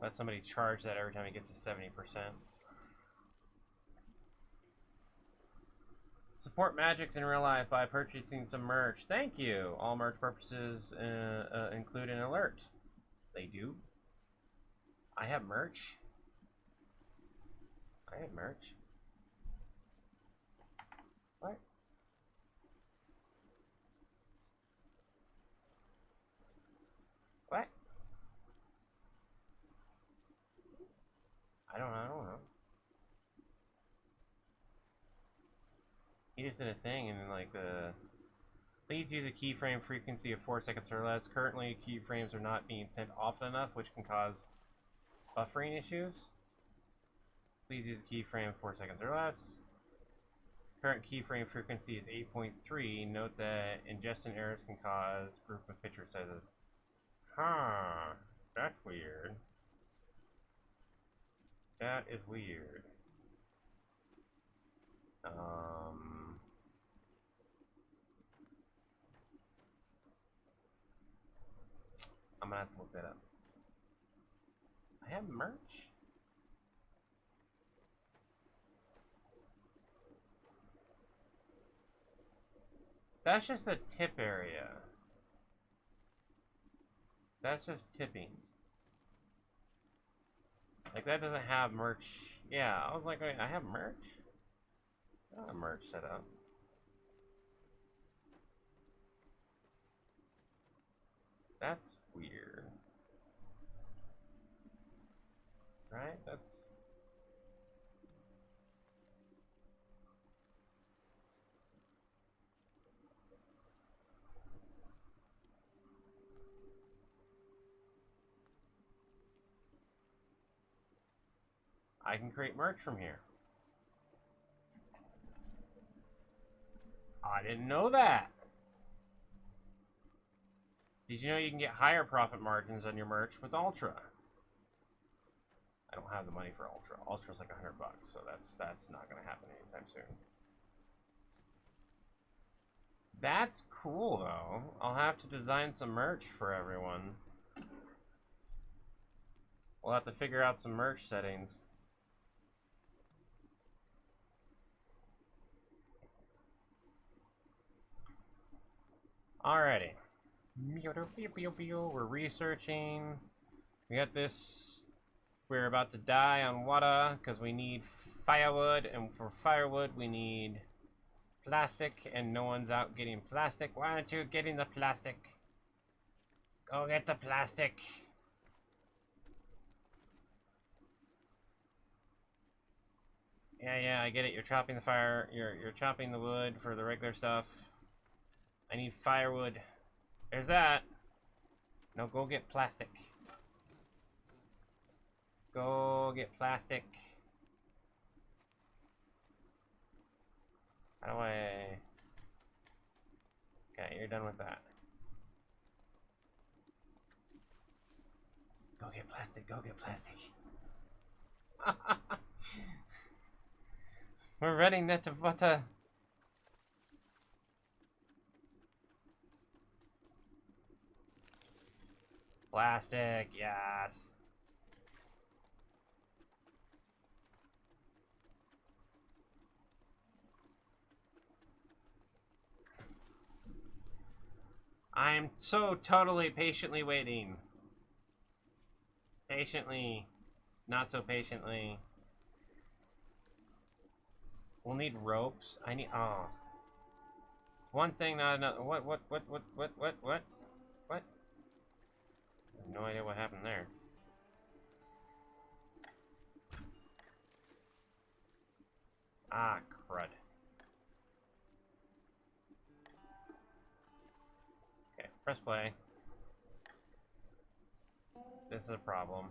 Let somebody charge that every time he gets to 70%. Support Magics in real life by purchasing some merch. Thank you. All merch purposes include an alert. They do. I have merch. I have merch. What? What? I don't know. He just did a thing and then like the... Please use a keyframe frequency of 4 seconds or less. Currently, keyframes are not being sent often enough, which can cause buffering issues. Please use a keyframe 4 seconds or less. Current keyframe frequency is 8.3. Note that ingestion errors can cause group of picture sizes. Huh. That's weird. That is weird. I'm gonna have to look that up. I have merch? That's just a tip area. That's just tipping. Like, that doesn't have merch. Yeah, I was like, wait, I have merch? I don't have merch set up. That's weird. Right? That's... I can create merch from here. I didn't know that. Did you know you can get higher profit margins on your merch with Ultra? I don't have the money for Ultra. Ultra's like $100, so that's not gonna happen anytime soon. That's cool though. I'll have to design some merch for everyone. We'll have to figure out some merch settings. Alrighty. We're researching. We got this. We're about to die on water because we need firewood, and for firewood we need plastic, and no one's out getting plastic. Why aren't you getting the plastic? Go get the plastic. Yeah, I get it. You're chopping the fire. You're chopping the wood for the regular stuff. I need firewood. There's that. No, go get plastic. Go get plastic. How do I... Okay, you're done with that. Go get plastic, go get plastic. We're running out of water. Plastic, yes. I'm so totally patiently waiting. Patiently. Not so patiently. We'll need ropes. I need... Oh. One thing, not another. What? What? I have no idea what happened there. Ah, crud. Okay, press play. This is a problem.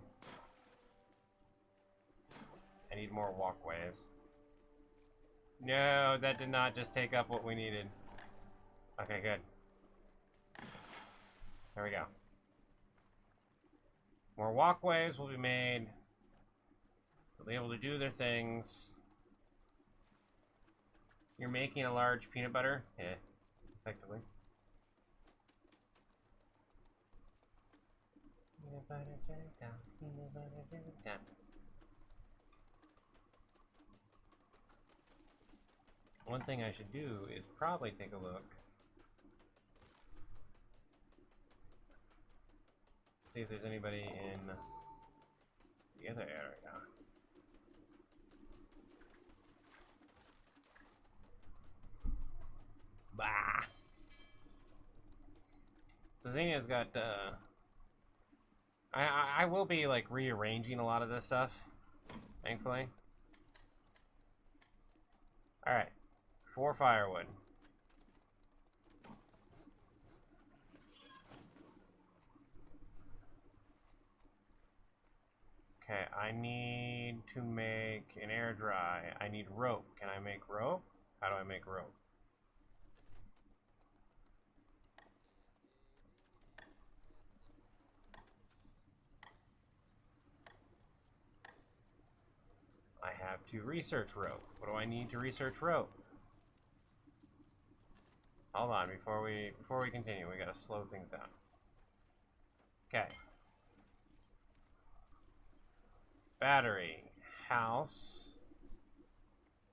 I need more walkways. No, that did not just take up what we needed. Okay, good. There we go. More walkways will be made. They'll be able to do their things. You're making a large peanut butter? Yeah, effectively. Peanut butter down, peanut butter down. One thing I should do is probably take a look. See if there's anybody in the other area. Bah! So Xenia's got, I will be, like, rearranging a lot of this stuff, thankfully. Alright. 4 firewood. Okay, I need to make an air dry. I need rope. Can I make rope? How do I make rope? I have to research rope. What do I need to research rope? Hold on, before we continue, we gotta slow things down. Okay. Battery, house,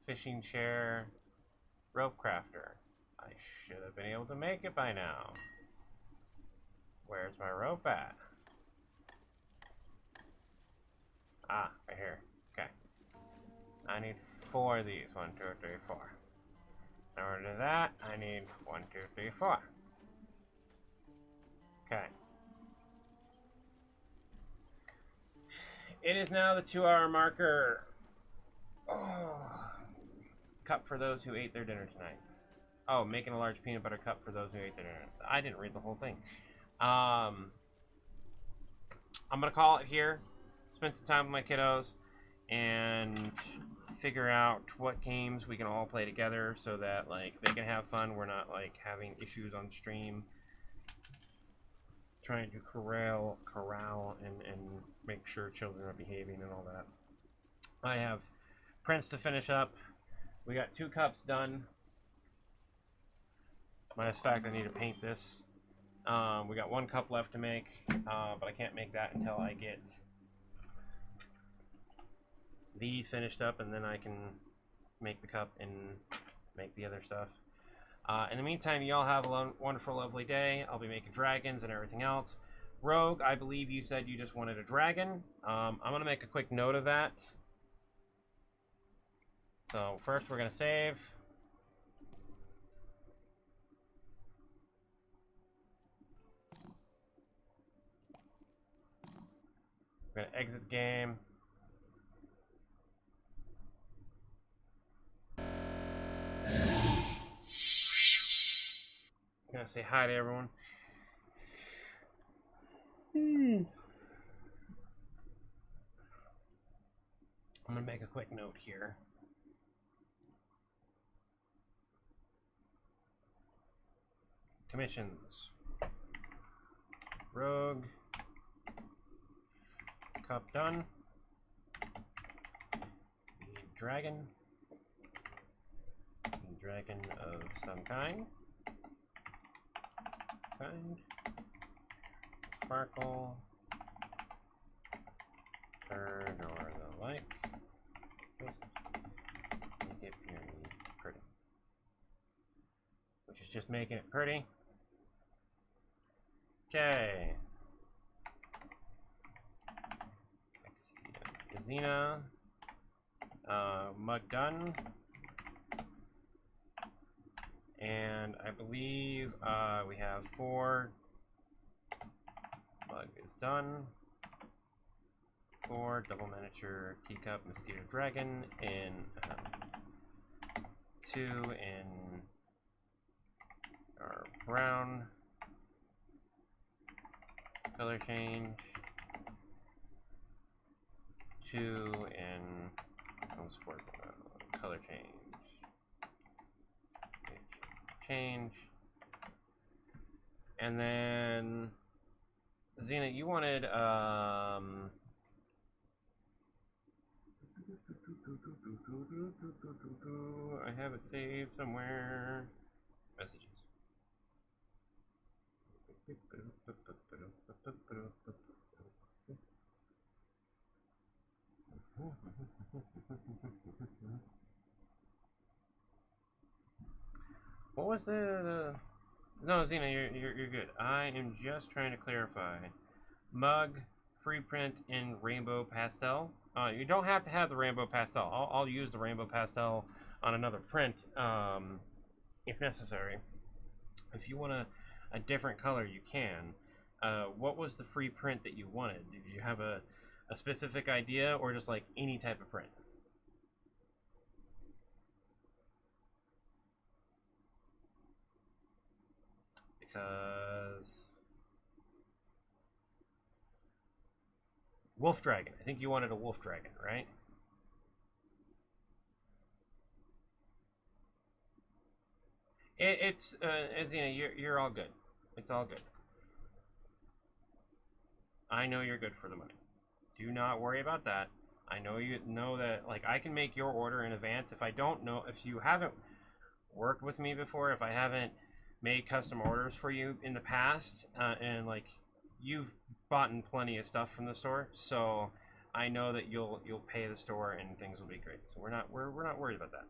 fishing chair, rope crafter. I should have been able to make it by now. Where's my rope at? Ah, right here. Okay. I need 4 of these. 1, 2, 3, 4. In order to do that, I need 1, 2, 3, 4. Okay. It is now the 2-hour marker. Oh. Cup for those who ate their dinner tonight. Oh, making a large peanut butter cup for those who ate their dinner. I didn't read the whole thing. I'm gonna call it here. Spend some time with my kiddos and figure out what games we can all play together so that like they can have fun. We're not like having issues on stream trying to corral and make sure children are behaving and all that. I have Prince to finish up. We got 2 cups done. Minus the fact I need to paint this. We got 1 cup left to make, but I can't make that until I get these finished up, and then I can make the cup and make the other stuff. In the meantime, y'all have a wonderful, lovely day. I'll be making dragons and everything else. Rogue, I believe you said you just wanted a dragon. I'm going to make a quick note of that. So first we're going to save. We're going to exit the game. I'm gonna say hi to everyone. I'm gonna make a quick note here. Commissions. Rogue. Cup done. Need dragon. Need dragon of some kind. Sparkle, turn or the like. Make it pretty. Which is just making it pretty. Okay. Xena. Mug done. And I believe we have 4. Mug is done. 4 double miniature teacup mosquito dragon in 2 in our brown color change. 2 in color change. Change. And then Xena, you wanted I have it saved somewhere. Messages. What was the... No, Xena, you're good. I am just trying to clarify. Mug, free print in rainbow pastel. You don't have to have the rainbow pastel. I'll use the rainbow pastel on another print if necessary. If you want a different color, you can. What was the free print that you wanted? Did you have a specific idea, or just like any type of print? Because Wolf Dragon. I think you wanted a Wolf Dragon, right? It's you're all good. It's all good. I know you're good for the money. Do not worry about that. I know you know that, like, I can make your order in advance. If I don't know, if you haven't worked with me before, if I haven't made custom orders for you in the past, and like you've bought in plenty of stuff from the store, so I know that you'll pay the store and things will be great. So we're not worried about that.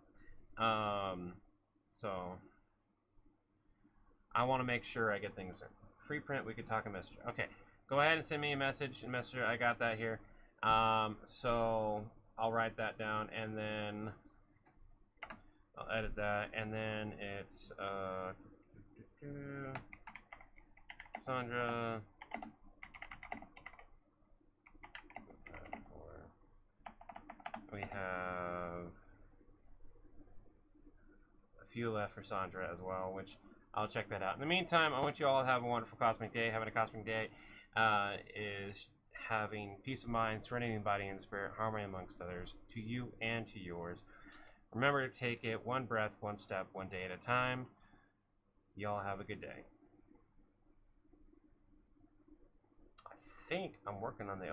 So I want to make sure I get things in. Free print, we could talk a messenger. Okay, go ahead and send me a message in Messenger. I got that here. So I'll write that down, and then I'll edit that, and then it's Sandra. We have a few left for Sandra as well, which I'll check that out. In the meantime, I want you all to have a wonderful Cosmic Day. Having a Cosmic Day is having peace of mind, serenity in body and spirit, harmony amongst others, to you and to yours. Remember to take it one breath, one step, one day at a time. Y'all have a good day. I think I'm working on the